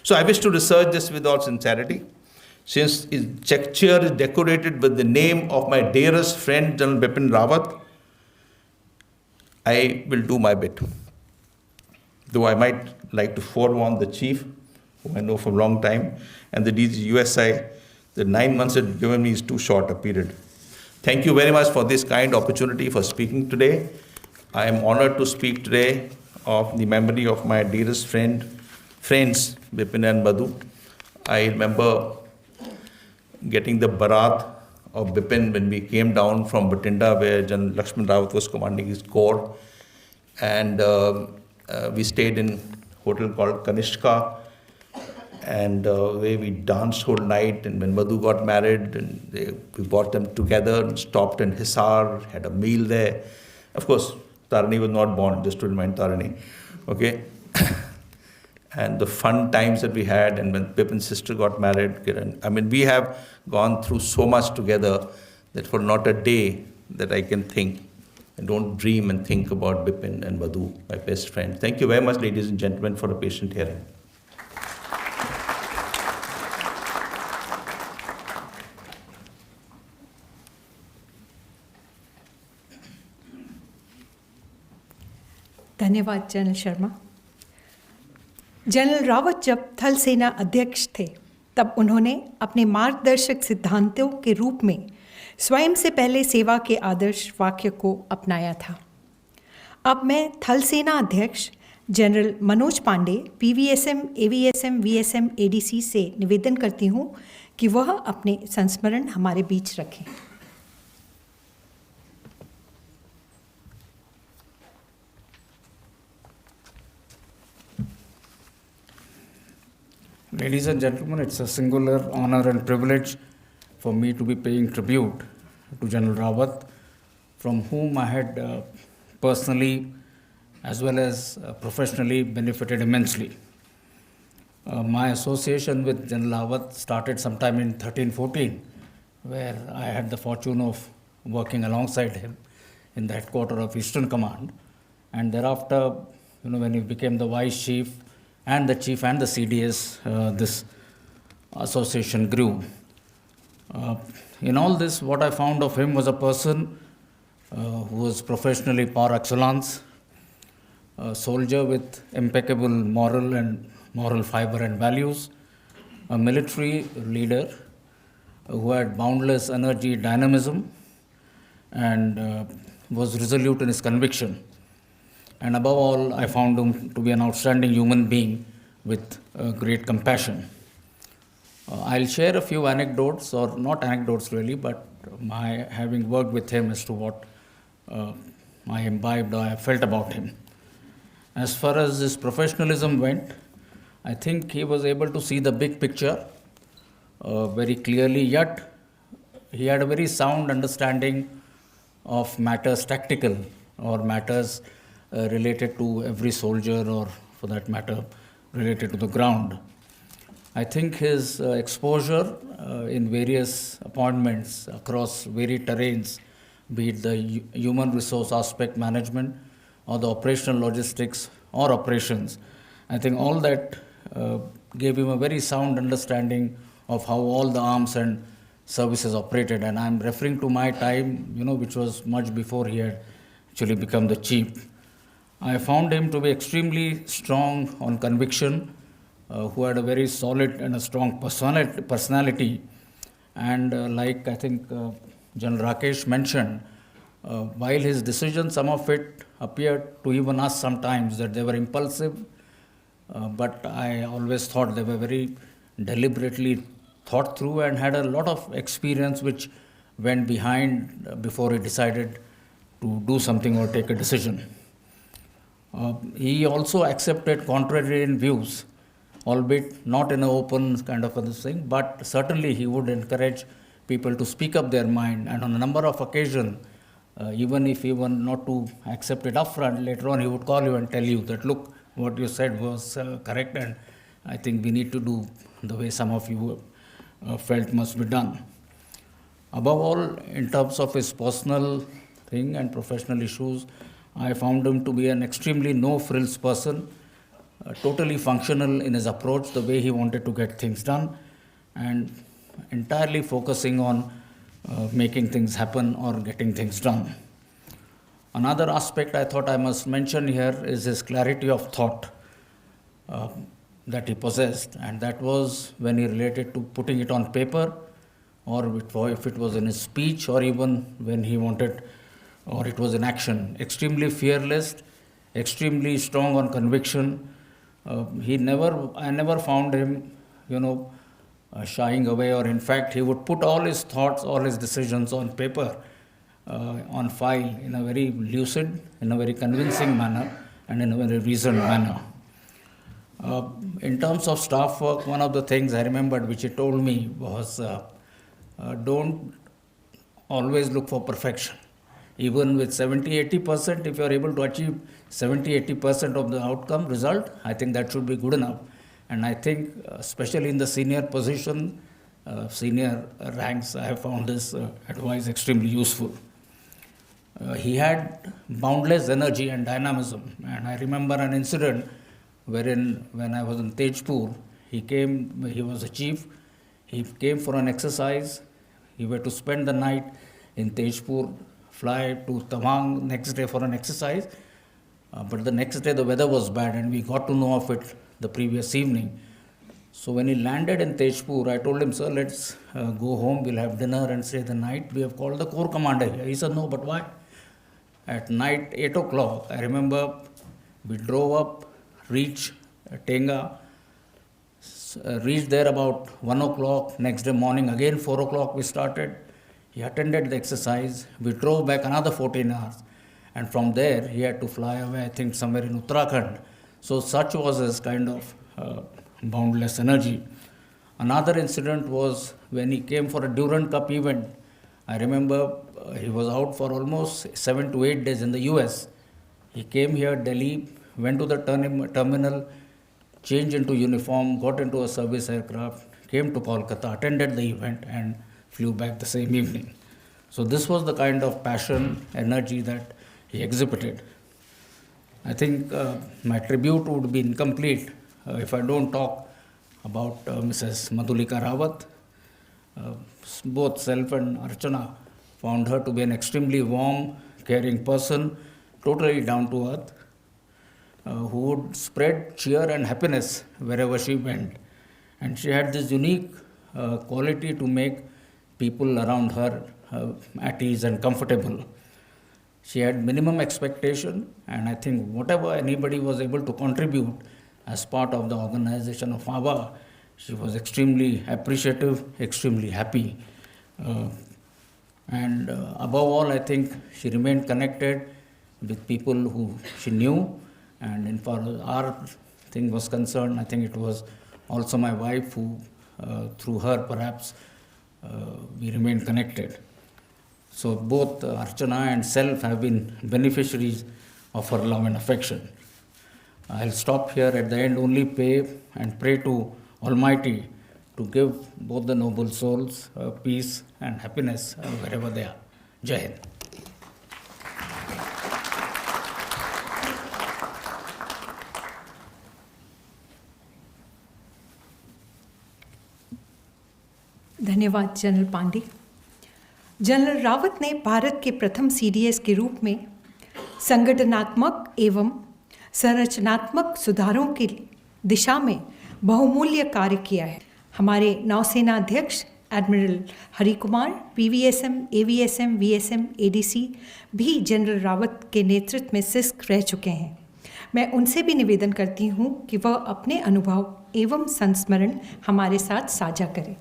So I wish to research this with all sincerity. Since his chair is decorated with the name of my dearest friend, General Bipin Rawat, I will do my bit. Though I might like to forewarn the chief, who I know for a long time, and the DG USI, the 9 months it given me is too short a period. Thank you very much for this kind opportunity for speaking today. I am honored to speak today of the memory of my dearest friends, Bipin and Madhu. I remember getting the barat of Bipin when we came down from Batinda, where General Lakshman Rawat was commanding his corps. And we stayed in a hotel called Kanishka, and where we danced whole night. And when Madhu got married, and we brought them together and stopped in Hisar, had a meal there. Of course, Tarani was not born, just to remind Tarani. Okay. And the fun times that we had, and when Bipin's sister got married, Kiran, I mean, we have gone through so much together that for not a day that I can think, I don't dream and think about Bipin and Madhu, my best friend. Thank you very much, ladies and gentlemen, for a patient hearing. धन्यवाद general Sharma. General Rawat जब थल सेना अध्यक्ष थे तब उन्होंने अपने मार्गदर्शक सिद्धांतों के रूप में स्वयं से पहले सेवा के आदर्श वाक्य को अपनाया था। अब मैं थल सेना अध्यक्ष general Manoj Pande, PVSM, AVSM, VSM, ADC से निवेदन करती हूँ कि वह अपने संस्मरण हमारे बीच रखें। Ladies and gentlemen, it's a singular honor and privilege for me to be paying tribute to General Rawat, from whom I had personally as well as professionally benefited immensely. My association with General Rawat started sometime in 13-14, where I had the fortune of working alongside him in the headquarters of Eastern Command. And thereafter, when he became the Vice Chief and the Chief and the CDS, this association grew. In all this, what I found of him was a person who was professionally par excellence, a soldier with impeccable moral fiber and values, a military leader, who had boundless energy, dynamism, and was resolute in his conviction. And above all, I found him to be an outstanding human being with great compassion. I'll share a few anecdotes, or not anecdotes really, but my having worked with him as to what I imbibed or I felt about him. As far as his professionalism went, I think he was able to see the big picture very clearly, yet he had a very sound understanding of matters tactical or matters related to every soldier, or for that matter, related to the ground. I think his exposure in various appointments across varied terrains, be it the human resource aspect management or the operational logistics or operations, I think all that gave him a very sound understanding of how all the arms and services operated. And I'm referring to my time, which was much before he had actually become the chief. I found him to be extremely strong on conviction, who had a very solid and a strong personality. And like I think General Rakesh mentioned, while his decisions, some of it appeared to even us sometimes that they were impulsive, but I always thought they were very deliberately thought through and had a lot of experience which went behind before he decided to do something or take a decision. He also accepted contrarian views, albeit not in an open kind of a thing, but certainly he would encourage people to speak up their mind, and on a number of occasions, even if he were not to accept it upfront, later on he would call you and tell you that, look, what you said was correct, and I think we need to do the way some of you felt must be done. Above all, in terms of his personal thing and professional issues, I found him to be an extremely no-frills person, totally functional in his approach, the way he wanted to get things done, and entirely focusing on making things happen or getting things done. Another aspect I thought I must mention here is his clarity of thought that he possessed, and that was when he related to putting it on paper, or if it was in his speech, or even when he wanted, or it was in action. Extremely fearless, extremely strong on conviction. I never found him, shying away, or in fact, he would put all his thoughts, all his decisions on paper, on file in a very lucid, in a very convincing manner, and in a very reasoned manner. In terms of staff work, one of the things I remembered which he told me was, don't always look for perfection. Even with 70-80%, if you are able to achieve 70-80% of the outcome result, I think that should be good enough. And I think, especially in the senior position, senior ranks, I have found this advice extremely useful. He had boundless energy and dynamism. And I remember an incident wherein, when I was in Tejpur, he was a chief, he came for an exercise. He were to spend the night in Tejpur, fly to Tawang next day for an exercise. But the next day the weather was bad and we got to know of it the previous evening. So when he landed in Tejpur, I told him, sir, let's go home, we'll have dinner and stay the night. We have called the corps commander here. He said, no, but why? At night, 8 o'clock, I remember we drove up, reached Tenga, reached there about 1 o'clock. Next day morning, again 4 o'clock we started. He attended the exercise. We drove back another 14 hours. And from there, he had to fly away, I think, somewhere in Uttarakhand. So such was his kind of boundless energy. Another incident was when he came for a Durand Cup event. I remember he was out for almost 7 to 8 days in the US. He came here, Delhi, went to the terminal, changed into uniform, got into a service aircraft, came to Kolkata, attended the event, and flew back the same evening. So this was the kind of passion, energy that he exhibited. I think my tribute would be incomplete if I don't talk about Mrs. Madhulika Rawat. Both self and Archana found her to be an extremely warm, caring person, totally down to earth, who would spread cheer and happiness wherever she went. And she had this unique quality to make people around her at ease and comfortable. She had minimum expectation, and I think whatever anybody was able to contribute as part of the organization of AVA, she was extremely appreciative, extremely happy. And above all, I think she remained connected with people who she knew. And in far as our thing was concerned, I think it was also my wife who, through her perhaps, we remained connected. So both Archana and self have been beneficiaries of her love and affection. I'll stop here at the end, only pay and pray to Almighty to give both the noble souls peace and happiness wherever they are. Jai Hind. धन्यवाद general Pandey. General Rawat ने भारत के प्रथम CDS के रूप में संगठनात्मक एवं संरचनात्मक सुधारों की दिशा में बहुमूल्य कार्य किया है। हमारे नौसेना अध्यक्ष admiral Hari Kumar, PVSM, AVSM, VSM, ADC भी जनरल रावत के नेतृत्व में सिस्क रह चुके हैं। मैं उनसे भी निवेदन करती हूं कि वह अपने अनुभव एवं संस्मरण हमारे साथ साझा करें।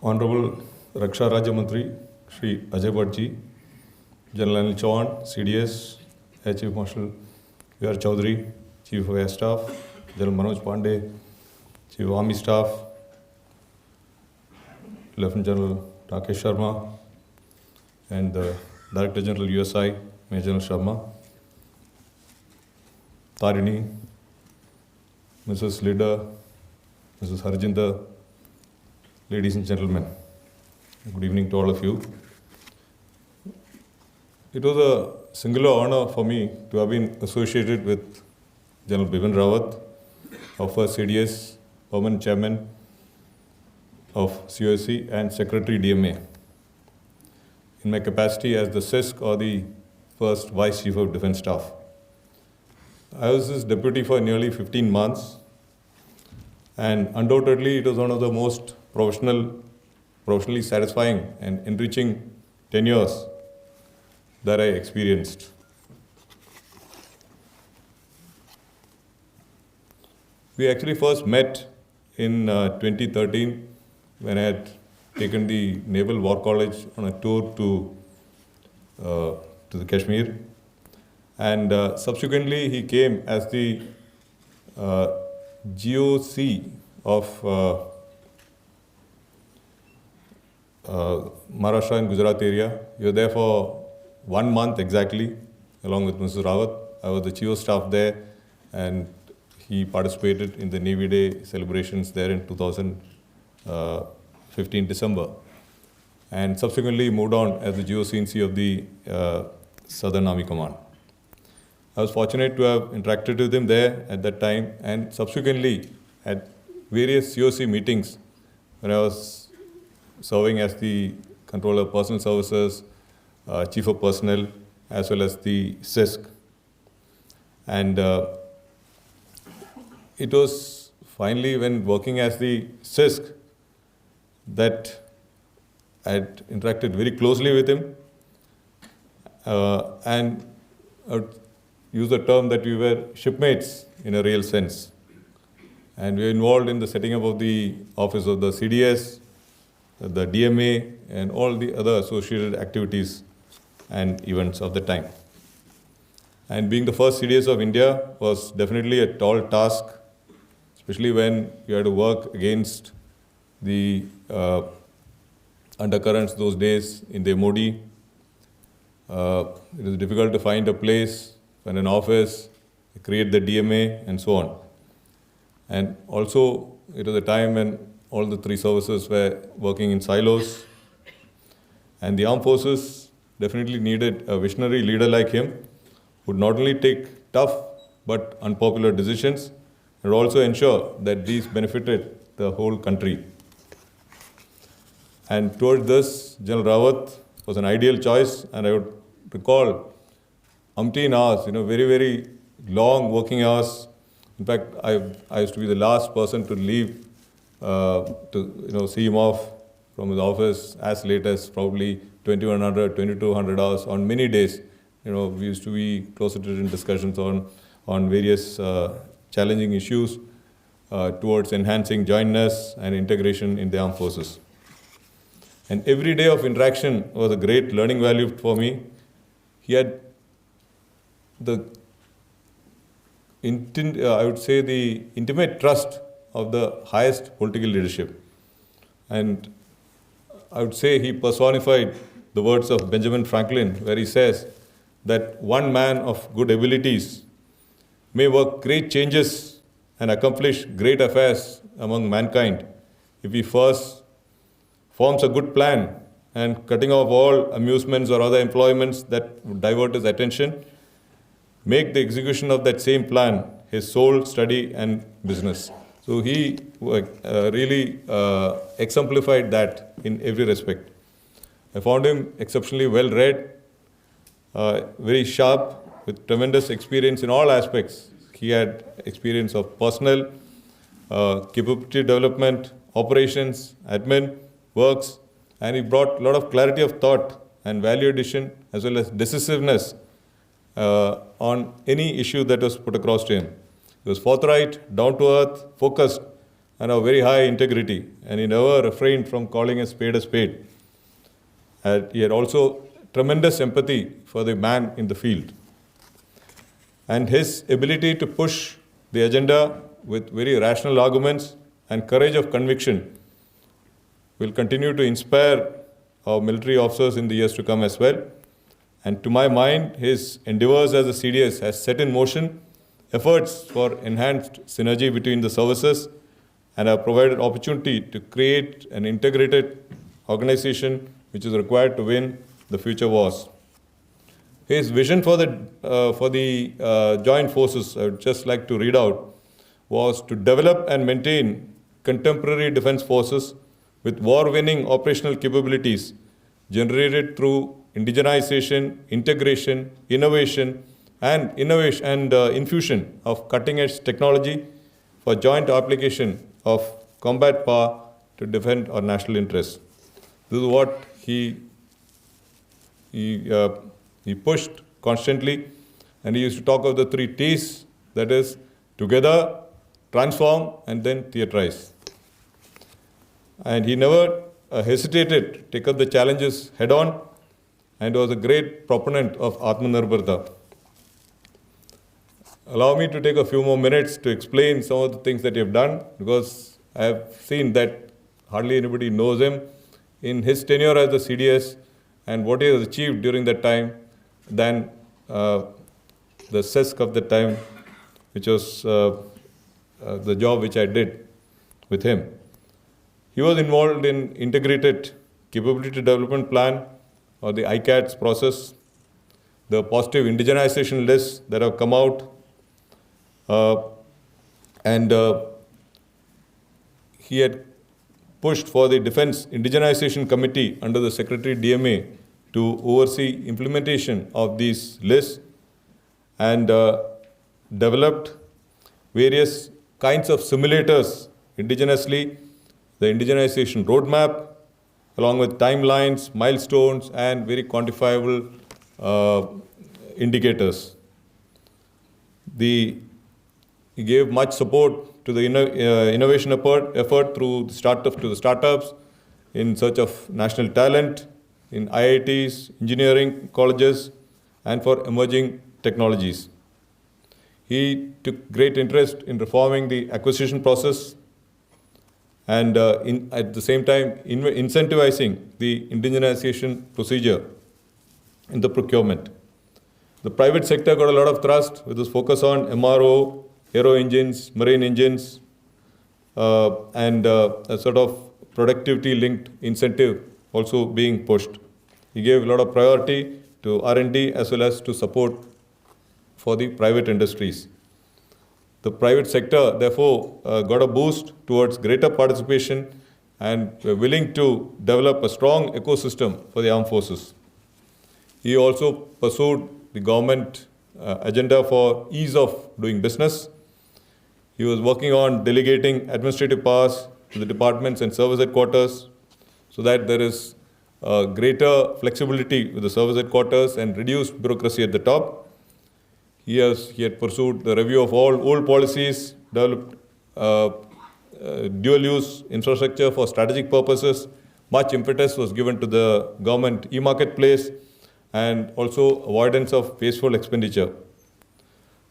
Honorable Raksha Rajya Mantri Shri Ajay Bhatt, General Chauhan, CDS, Air Chief Marshal V.R. Chaudhary, Chief of Air Staff, General Manoj Pandey, Chief of Army Staff, Lieutenant General Rakesh Sharma, and the Director General USI, Major General Sharma, Tarini, Mrs. Leader, Mrs. Harjinder, ladies and gentlemen, good evening to all of you. It was a singular honor for me to have been associated with General Bipin Rawat, our first CDS, Permanent Chairman of COSC and Secretary DMA, in my capacity as the CISC or the first Vice Chief of Defence Staff. I was his deputy for nearly 15 months, and undoubtedly it was one of the most professionally satisfying and enriching tenures that I experienced. We actually first met in 2013 when I had taken the Naval War College on a tour to the Kashmir, and subsequently he came as the GOC of Maharashtra and Gujarat area. We were there for 1 month exactly, along with Mrs. Rawat. I was the Chief of Staff there, and he participated in the Navy Day celebrations there in 2015 December. And subsequently moved on as the GOC of the Southern Army Command. I was fortunate to have interacted with him there at that time, and subsequently at various COC meetings when I was serving as the Controller of Personal Services, Chief of Personnel, as well as the CISC. And it was finally when working as the CISC that I had interacted very closely with him, and I would use the term that we were shipmates in a real sense. And we were involved in the setting up of the office of the CDS, the DMA, and all the other associated activities and events of the time. And being the first CDS of India was definitely a tall task, especially when you had to work against the undercurrents those days in the MOD. It was difficult to find a place, find an office, create the DMA, and so on. And also, it was a time when all the three services were working in silos. And the armed forces definitely needed a visionary leader like him, who would not only take tough but unpopular decisions, and also ensure that these benefited the whole country. And towards this, General Rawat was an ideal choice, and I would recall umpteen hours, very, very long working hours. In fact, I used to be the last person to leave to see him off from his office as late as probably 2100, 2200 hours on many days. We used to be closeted in discussions on various challenging issues towards enhancing jointness and integration in the armed forces. And every day of interaction was a great learning value for me. He had the intimate trust of the highest political leadership. And I would say he personified the words of Benjamin Franklin, where he says that one man of good abilities may work great changes and accomplish great affairs among mankind if he first forms a good plan and cutting off all amusements or other employments that would divert his attention, make the execution of that same plan his sole study and business. So he really exemplified that in every respect. I found him exceptionally well read, very sharp, with tremendous experience in all aspects. He had experience of personnel, capability development, operations, admin, works, and he brought a lot of clarity of thought and value addition as well as decisiveness on any issue that was put across to him. He was forthright, down to earth, focused, and of very high integrity, and he never refrained from calling a spade a spade. He had also tremendous empathy for the man in the field. And his ability to push the agenda with very rational arguments and courage of conviction will continue to inspire our military officers in the years to come as well. And to my mind, his endeavors as a CDS has set in motion efforts for enhanced synergy between the services and have provided opportunity to create an integrated organization which is required to win the future wars. His vision for the joint forces, I would just like to read out, was to develop and maintain contemporary defense forces with war-winning operational capabilities generated through indigenization, integration, innovation, and infusion of cutting-edge technology for joint application of combat power to defend our national interests. This is what he pushed constantly, and he used to talk of the 3 T's, that is, together, transform, and then theatrize. And he never hesitated to take up the challenges head-on, and was a great proponent of Atmanirbharta. Allow me to take a few more minutes to explain some of the things that he have done, because I have seen that hardly anybody knows him. In his tenure as the CDS and what he has achieved during that time, than the CESC of the time, which was the job which I did with him. He was involved in integrated capability development plan, or the ICATS process, the positive indigenization lists that have come out, and he had pushed for the Defense Indigenization Committee under the Secretary DMA to oversee implementation of these lists, and developed various kinds of simulators indigenously, the indigenization roadmap, along with timelines, milestones, and very quantifiable indicators. He gave much support to the innovation effort through the startups in search of national talent, in IITs, engineering colleges, and for emerging technologies. He took great interest in reforming the acquisition process, and at the same time incentivizing the indigenization procedure in the procurement. The private sector got a lot of thrust with this focus on MRO, aero engines, marine engines, and a sort of productivity-linked incentive also being pushed. He gave a lot of priority to R&D as well as to support for the private industries. The private sector, therefore, got a boost towards greater participation and were willing to develop a strong ecosystem for the armed forces. He also pursued the government agenda for ease of doing business. He was working on delegating administrative powers to the departments and service headquarters so that there is greater flexibility with the service headquarters and reduced bureaucracy at the top. He had pursued the review of all old policies, developed dual-use infrastructure for strategic purposes. Much impetus was given to the government e-marketplace and also avoidance of wasteful expenditure.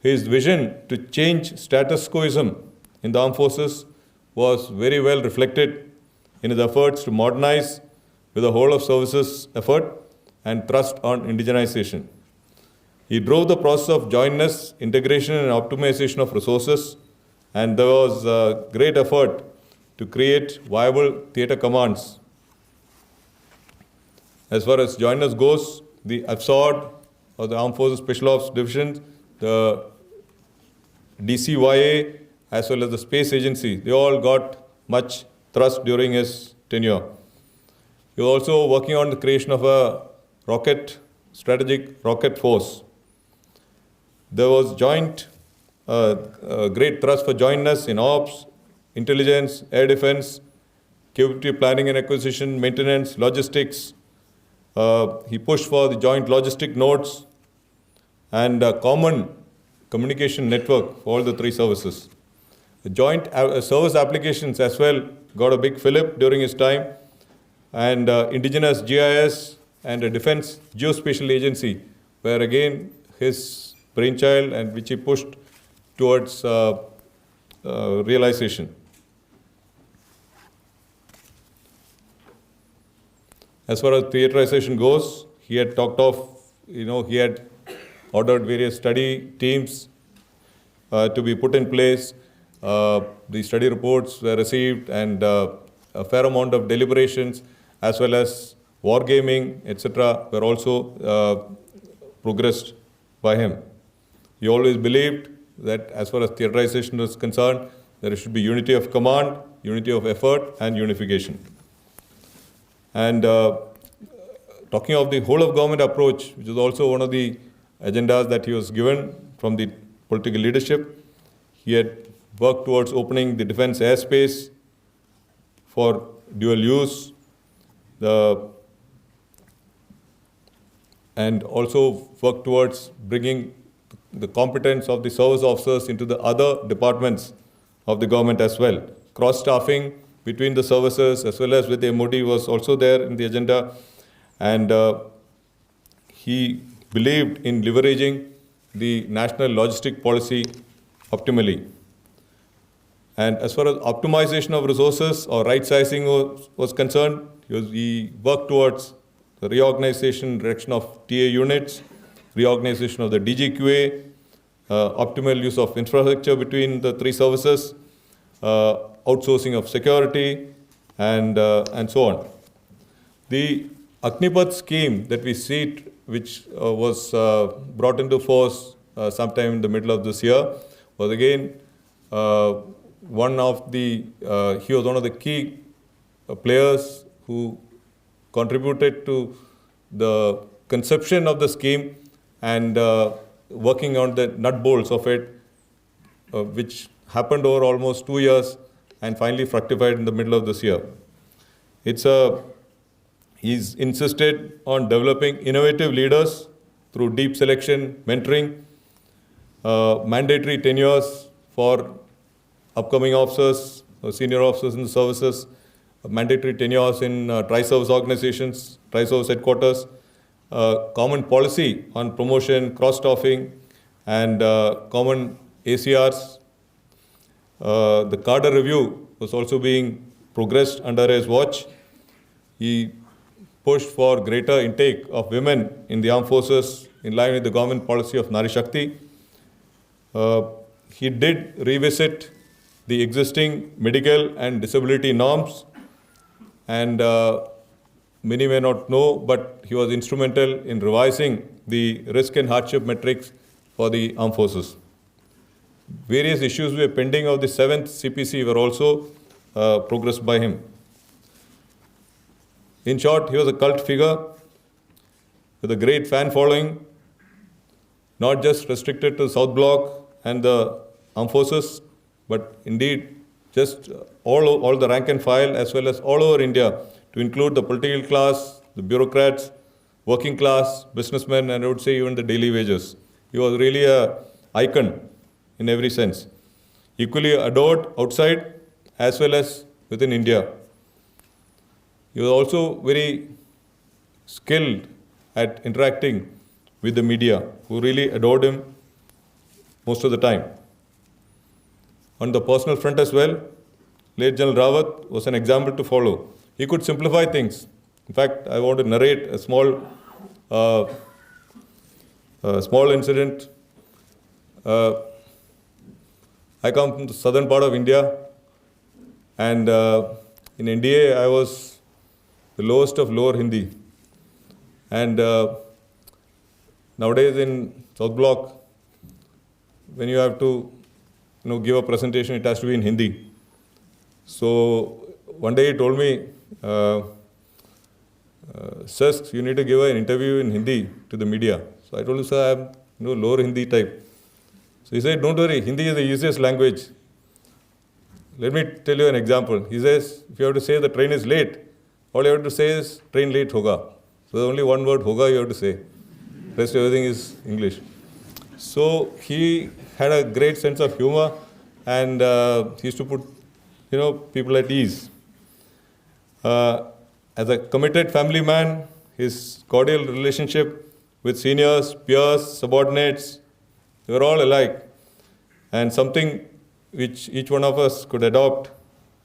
His vision to change status quoism in the armed forces was very well reflected in his efforts to modernize with a whole of services effort and thrust on indigenization. He drove the process of jointness, integration and optimization of resources, and there was a great effort to create viable theatre commands. As far as jointness goes, the AVSOD, or the Armed Forces Special Ops Division, the DCYA, as well as the Space Agency, they all got much thrust during his tenure. He was also working on the creation of a strategic rocket force. There was great thrust for jointness in ops, intelligence, air defense, capability planning and acquisition, maintenance, logistics. He pushed for the joint logistic nodes and a common communication network for all the three services. The joint service applications as well got a big fillip during his time, and indigenous GIS and a defense geospatial agency were again his brainchild and which he pushed towards realization. As far as theaterization goes, he had talked of, he had ordered various study teams to be put in place. The study reports were received and a fair amount of deliberations as well as wargaming, etc. were also progressed by him. He always believed that as far as theaterization was concerned, there should be unity of command, unity of effort and unification. And talking of the whole of government approach, which is also one of the agendas that he was given from the political leadership, he had worked towards opening the defense airspace for dual use, and also worked towards bringing the competence of the service officers into the other departments of the government as well. Cross-staffing between the services as well as with the MOD was also there in the agenda, and he believed in leveraging the national logistic policy optimally. And as far as optimization of resources or right sizing was concerned, he worked towards the reorganization, direction of TA units, reorganization of the DGQA, optimal use of infrastructure between the three services, outsourcing of security, and so on. The Agnipath scheme that we see, which was brought into force sometime in the middle of this year, was again he was one of the key players who contributed to the conception of the scheme and working on the nut bolts of it, which happened over almost 2 years and finally fructified in the middle of this year. He's insisted on developing innovative leaders through deep selection, mentoring, mandatory tenures for upcoming officers, senior officers in the services, mandatory tenures in tri-service organizations, tri-service headquarters, common policy on promotion, cross-staffing, and common ACRs. The cadre review was also being progressed under his watch. He pushed for greater intake of women in the armed forces in line with the government policy of Nari Shakti. He did revisit the existing medical and disability norms, and many may not know, but he was instrumental in revising the risk and hardship metrics for the armed forces. Various issues were pending of the 7th CPC were also progressed by him. In short, he was a cult figure with a great fan following, not just restricted to South Bloc and the armed forces, but indeed just all the rank and file as well as all over India, to include the political class, the bureaucrats, working class, businessmen, and I would say even the daily wages. He was really an icon in every sense. Equally adored outside as well as within India. He was also very skilled at interacting with the media, who really adored him most of the time. On the personal front as well, late General Rawat was an example to follow. He could simplify things. In fact, I want to narrate a small incident. I come from the southern part of India, and in NDA I was the lowest of lower Hindi. And nowadays in South Bloc, when you have to give a presentation, it has to be in Hindi. So one day he told me, "Sir, you need to give an interview in Hindi to the media." So I told him, "Sir, I am lower Hindi type." So he said, "Don't worry, Hindi is the easiest language. Let me tell you an example." He says, if you have to say the train is late, all you have to say is train late hoga. So only one word hoga you have to say. Rest everything is English. So he had a great sense of humor, and he used to put people at ease. As a committed family man, his cordial relationship with seniors, peers, subordinates, they were all alike, and something which each one of us could adopt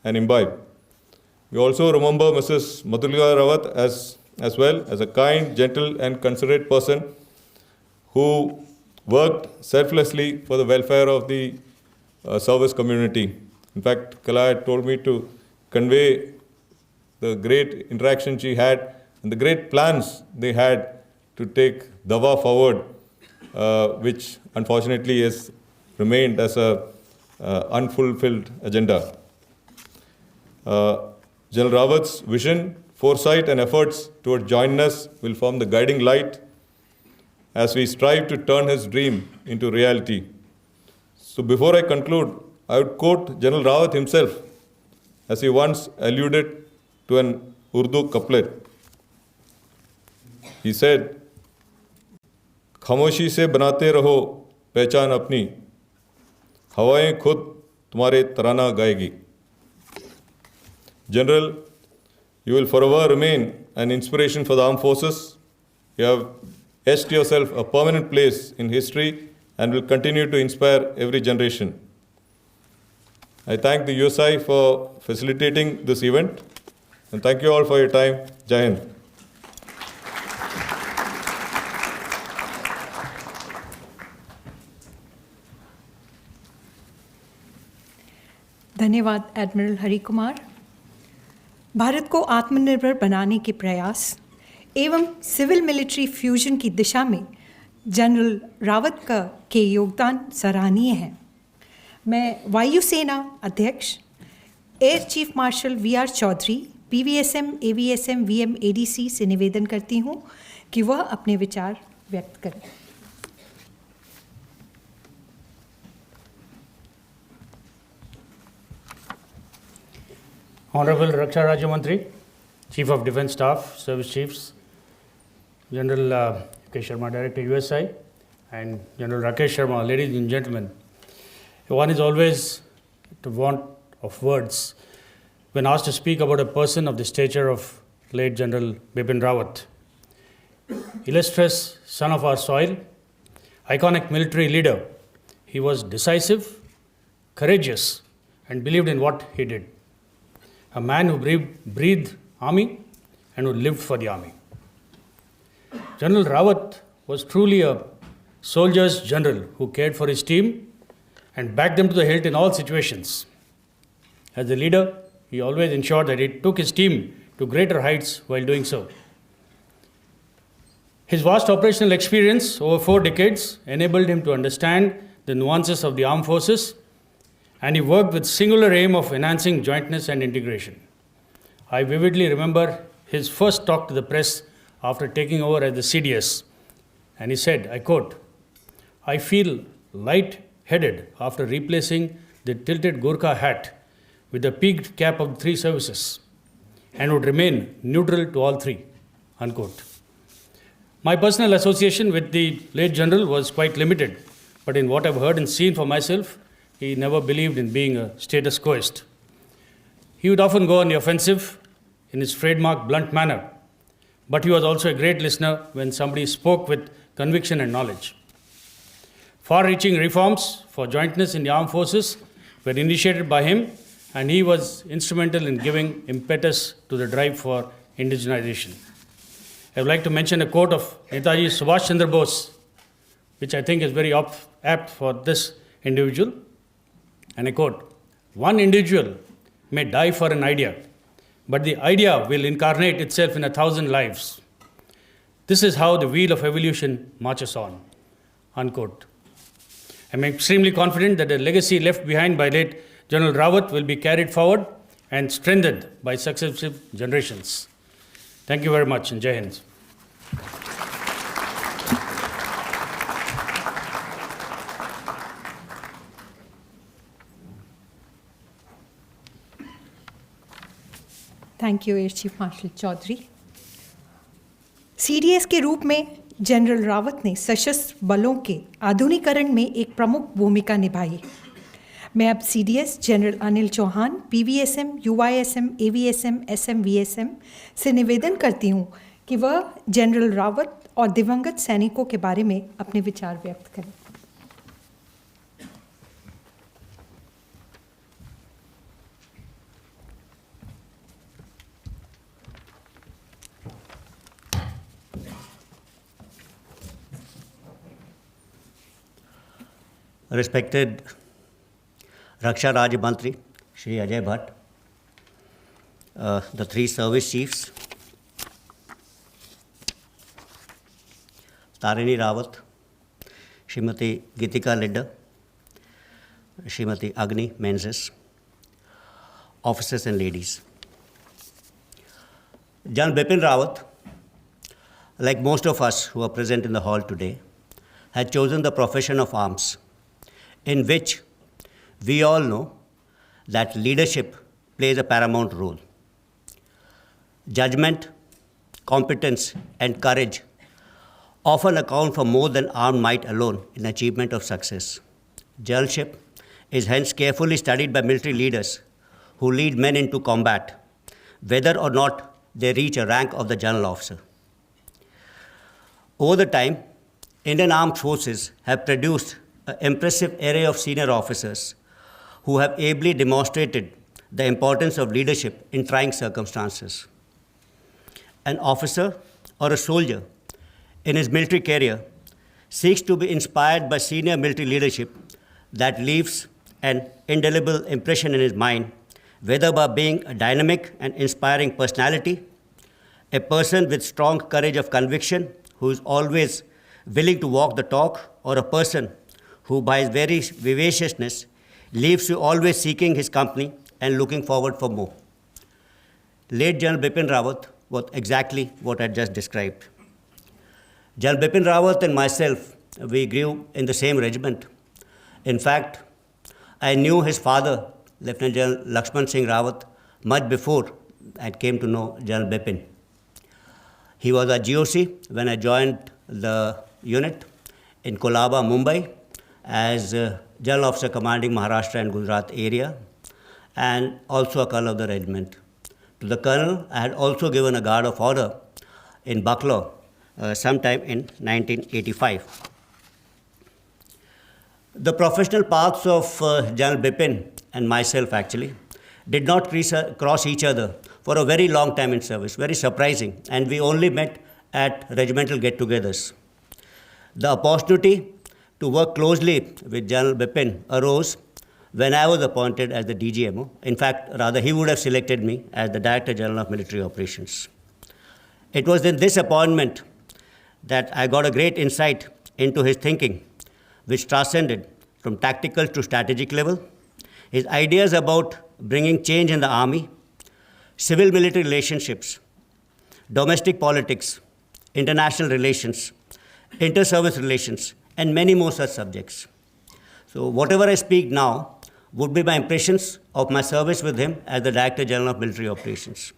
and imbibe. We also remember Mrs. Bipin Rawat as well as a kind, gentle and considerate person who worked selflessly for the welfare of the service community. In fact, Kala had told me to convey the great interaction she had and the great plans they had to take Dawa forward, which unfortunately has remained as a unfulfilled agenda. General Rawat's vision, foresight and efforts towards jointness will form the guiding light as we strive to turn his dream into reality. So before I conclude, I would quote General Rawat himself, as he once alluded to an Urdu couplet. He said, "खामोशी से बनाते रहो पहचान अपनी, हवाएं खुद तुम्हारे तराना गाएगी." General, you will forever remain an inspiration for the armed forces. You have etched yourself a permanent place in history and will continue to inspire every generation. I thank the USI for facilitating this event, and thank you all for your time. Jai Hind. धन्यवाद admiral Hari Kumar. Bharat को आत्मनिर्भर बनाने के प्रयास एवं civil military fusion की दिशा में general Rawat के योगदान सराहनीय है। मैं वायुसेना अध्यक्ष air chief marshal V R. Chaudhari, PVSM, AVSM, VM, ADC से निवेदन करती हूँ कि वह अपने विचार व्यक्त करें। Honorable Raksha Rajya Mantri, Chief of Defence Staff, Service Chiefs, General K. Sharma, Director USI, and General Rakesh Sharma, ladies and gentlemen. One is always to want of words when asked to speak about a person of the stature of late General Bipin Rawat. Illustrious son of our soil, iconic military leader, he was decisive, courageous, and believed in what he did. A man who breathed army and who lived for the army. General Rawat was truly a soldier's general who cared for his team and backed them to the hilt in all situations. As a leader, he always ensured that he took his team to greater heights while doing so. His vast operational experience over 4 decades enabled him to understand the nuances of the armed forces, and he worked with singular aim of enhancing jointness and integration. I vividly remember his first talk to the press after taking over as the CDS. And he said, I quote, "I feel light-headed after replacing the tilted Gurkha hat with the peaked cap of the three services and would remain neutral to all three," unquote. My personal association with the late general was quite limited, but in what I've heard and seen for myself, he never believed in being a status quoist. He would often go on the offensive in his trademark blunt manner, but he was also a great listener when somebody spoke with conviction and knowledge. Far-reaching reforms for jointness in the armed forces were initiated by him, and he was instrumental in giving impetus to the drive for indigenization. I would like to mention a quote of Netaji Subhash Chandra Bose, which I think is very apt for this individual. And I quote, "One individual may die for an idea, but the idea will incarnate itself in 1,000 lives. This is how the wheel of evolution marches on," unquote. I'm extremely confident that the legacy left behind by late General Rawat will be carried forward and strengthened by successive generations. Thank you very much, and Jai Hind. Thank you air chief marshal Chaudhari. CDS के रूप में general Rawat ने सशस्त्र बलों के आधुनिकीकरण में एक प्रमुख भूमिका निभाई। मैं अब CDS general Anil Chauhan, PVSM, UYSM, AVSM, SM VSM से निवेदन करती हूँ कि वह जनरल रावत और दिवंगत सैनिकों के बारे में अपने विचार व्यक्त करें। Respected Raksha Raj Mantri, Shri Ajay Bhatt, the three service chiefs, Tarini Rawat, Srimati Gitika Lidda, Srimati Agni Menzies, officers and ladies. General Bipin Rawat, like most of us who are present in the hall today, had chosen the profession of arms, in which we all know that leadership plays a paramount role. Judgment, competence, and courage often account for more than armed might alone in achievement of success. Generalship is hence carefully studied by military leaders who lead men into combat, whether or not they reach a rank of the general officer. Over the time, Indian armed forces have produced an impressive array of senior officers who have ably demonstrated the importance of leadership in trying circumstances. An officer or a soldier in his military career seeks to be inspired by senior military leadership that leaves an indelible impression in his mind, whether by being a dynamic and inspiring personality, a person with strong courage of conviction who is always willing to walk the talk, or a person who by his very vivaciousness leaves you always seeking his company and looking forward for more. Late General Bipin Rawat was exactly what I just described. General Bipin Rawat and myself, we grew in the same regiment. In fact, I knew his father, Lieutenant General Lakshman Singh Rawat, much before I came to know General Bipin. He was a GOC when I joined the unit in Kolaba, Mumbai, as General Officer commanding Maharashtra and Gujarat area, and also a colonel of the regiment. To the colonel, I had also given a guard of honor in Buckler sometime in 1985. The professional paths of General Bipin and myself actually did not cross each other for a very long time in service, very surprising, and we only met at regimental get-togethers. The opportunity to work closely with General Bipin arose when I was appointed as the DGMO. In fact, rather, he would have selected me as the Director General of Military Operations. It was in this appointment that I got a great insight into his thinking, which transcended from tactical to strategic level, his ideas about bringing change in the army, civil-military relationships, domestic politics, international relations, inter-service relations, and many more such subjects. So whatever I speak now would be my impressions of my service with him as the Director General of Military Operations.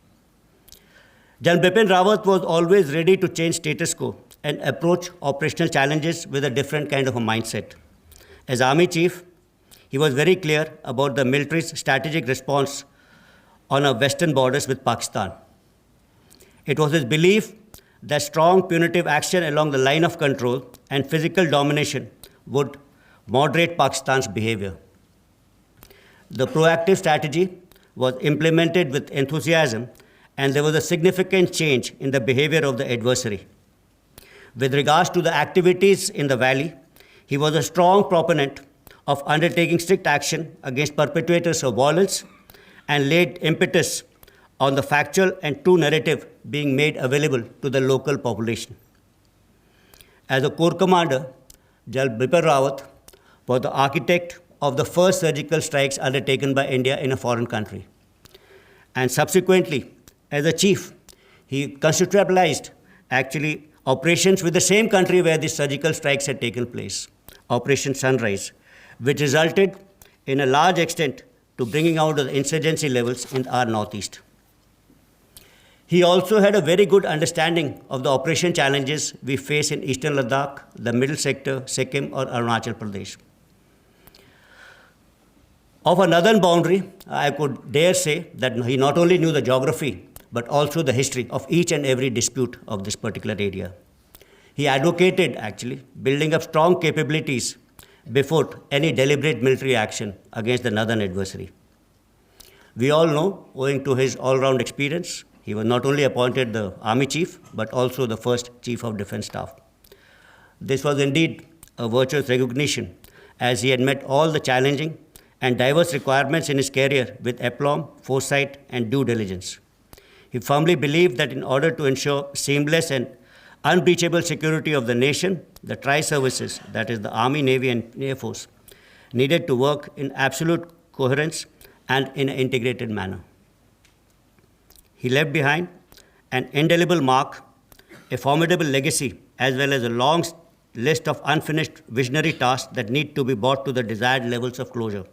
General Bipin Rawat was always ready to change status quo and approach operational challenges with a different kind of a mindset. As Army Chief, he was very clear about the military's strategic response on our western borders with Pakistan. It was his belief that strong punitive action along the line of control and physical domination would moderate Pakistan's behavior. The proactive strategy was implemented with enthusiasm, and there was a significant change in the behavior of the adversary. With regards to the activities in the valley, he was a strong proponent of undertaking strict action against perpetrators of violence and laid impetus on the factual and true narrative being made available to the local population. As a Corps Commander, General Bipin Rawat was the architect of the first surgical strikes undertaken by India in a foreign country. And subsequently, as a chief, he conceptualized actually operations with the same country where these surgical strikes had taken place, Operation Sunrise, which resulted in a large extent to bringing out the insurgency levels in our northeast. He also had a very good understanding of the operation challenges we face in eastern Ladakh, the middle sector, Sikkim or Arunachal Pradesh. Of a northern boundary, I could dare say that he not only knew the geography, but also the history of each and every dispute of this particular area. He advocated actually building up strong capabilities before any deliberate military action against the northern adversary. We all know, owing to his all-round experience, he was not only appointed the Army Chief, but also the first Chief of Defence Staff. This was indeed a virtuous recognition, as he had met all the challenging and diverse requirements in his career with aplomb, foresight, and due diligence. He firmly believed that in order to ensure seamless and unbreachable security of the nation, the tri-services, that is the Army, Navy, and Air Force, needed to work in absolute coherence and in an integrated manner. He left behind an indelible mark, a formidable legacy, as well as a long list of unfinished visionary tasks that need to be brought to the desired levels of closure.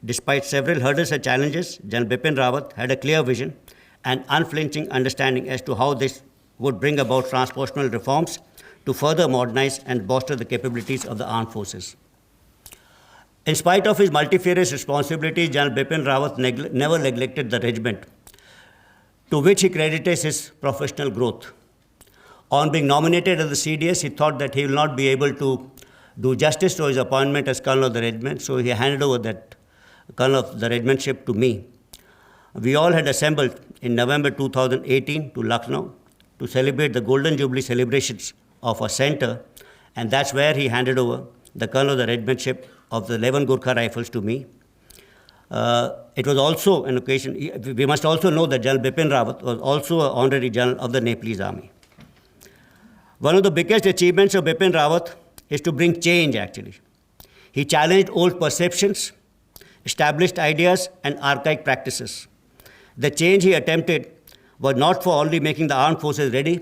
Despite several hurdles and challenges, General Bipin Rawat had a clear vision and unflinching understanding as to how this would bring about transformational reforms to further modernize and bolster the capabilities of the armed forces. In spite of his multifarious responsibilities, General Bipin Rawat never neglected the regiment, to which he credited his professional growth. On being nominated as the CDS, he thought that he will not be able to do justice to his appointment as Colonel of the regiment, so he handed over that Colonel of the regimentship to me. We all had assembled in November 2018 to Lucknow to celebrate the Golden Jubilee celebrations of our center, and that's where he handed over the Colonel of the regimentship of the 11 Gurkha Rifles to me. It was also an occasion, we must also know that General Bipin Rawat was also an honorary general of the Nepalese army. One of the biggest achievements of Bipin Rawat is to bring change actually. He challenged old perceptions, established ideas and archaic practices. The change he attempted was not for only making the armed forces ready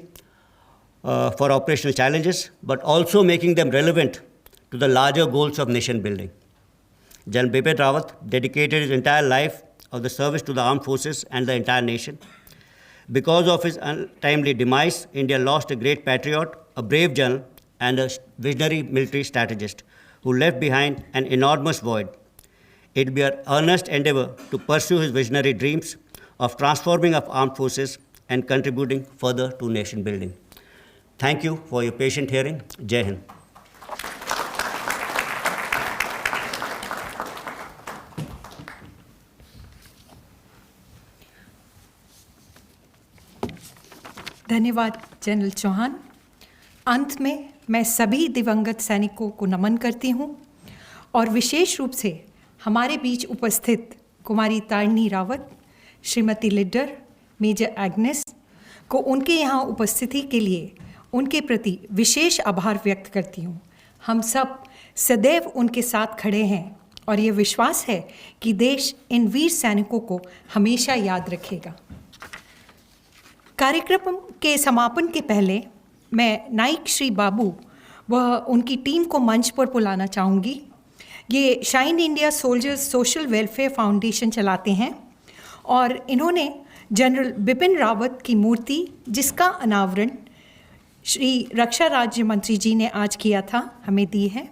for operational challenges, but also making them relevant to the larger goals of nation building. General Bipin Rawat dedicated his entire life of the service to the armed forces and the entire nation. Because of his untimely demise, India lost a great patriot, a brave general, and a visionary military strategist who left behind an enormous void. It will be our earnest endeavor to pursue his visionary dreams of transforming our armed forces and contributing further to nation building. Thank you for your patient hearing. Jai Hind. धन्यवाद general Chauhan. अंत में मैं सभी दिवंगत सैनिकों को नमन करती हूँ और विशेष रूप से हमारे बीच उपस्थित कुमारी तारिणी रावत, श्रीमती लिडर, मेजर एग्नेस को उनके यहाँ उपस्थिति के लिए उनके प्रति विशेष आभार व्यक्त करती हूँ। हम सब सदैव उनके साथ खड़े हैं और ये विश्वास है कि देश इन वीर सैनिकों को हमेशा याद रखेगा। कार्यक्रम के समापन के पहले मैं नाइक श्री बाबू व उनकी टीम को मंच पर बुलाना चाहूँगी। ये shine India soldiers social welfare foundation चलाते हैं और इन्होंने जनरल बिपिन रावत की मूर्ति, जिसका अनावरण श्री रक्षा राज्य मंत्री जी ने आज किया था, हमें दी है।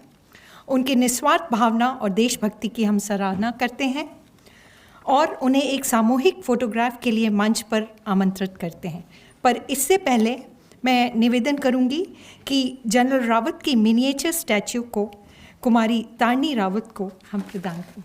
उनके निस्वार्थ भावना और देशभक्ति की हम सराहना करते हैं और उन्हें एक सामूहिक फोटोग्राफ के लिए मंच पर आमंत्रित करते हैं। पर इससे पहले मैं निवेदन करूंगी कि जनरल रावत की मिनिएचर स्टैच्यू को कुमारी तारनी रावत को हम प्रदान करें।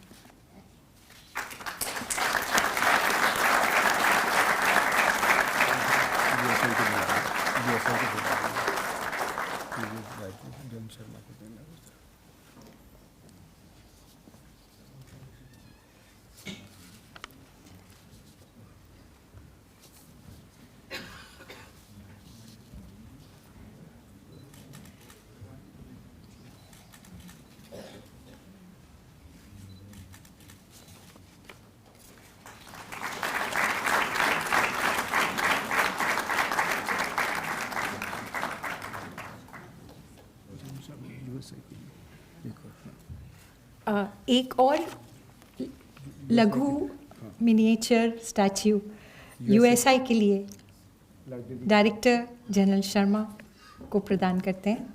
एक और लघु मिनिएचर स्टैच्यू यूएसआई के लिए डायरेक्टर जनरल शर्मा को प्रदान करते हैं।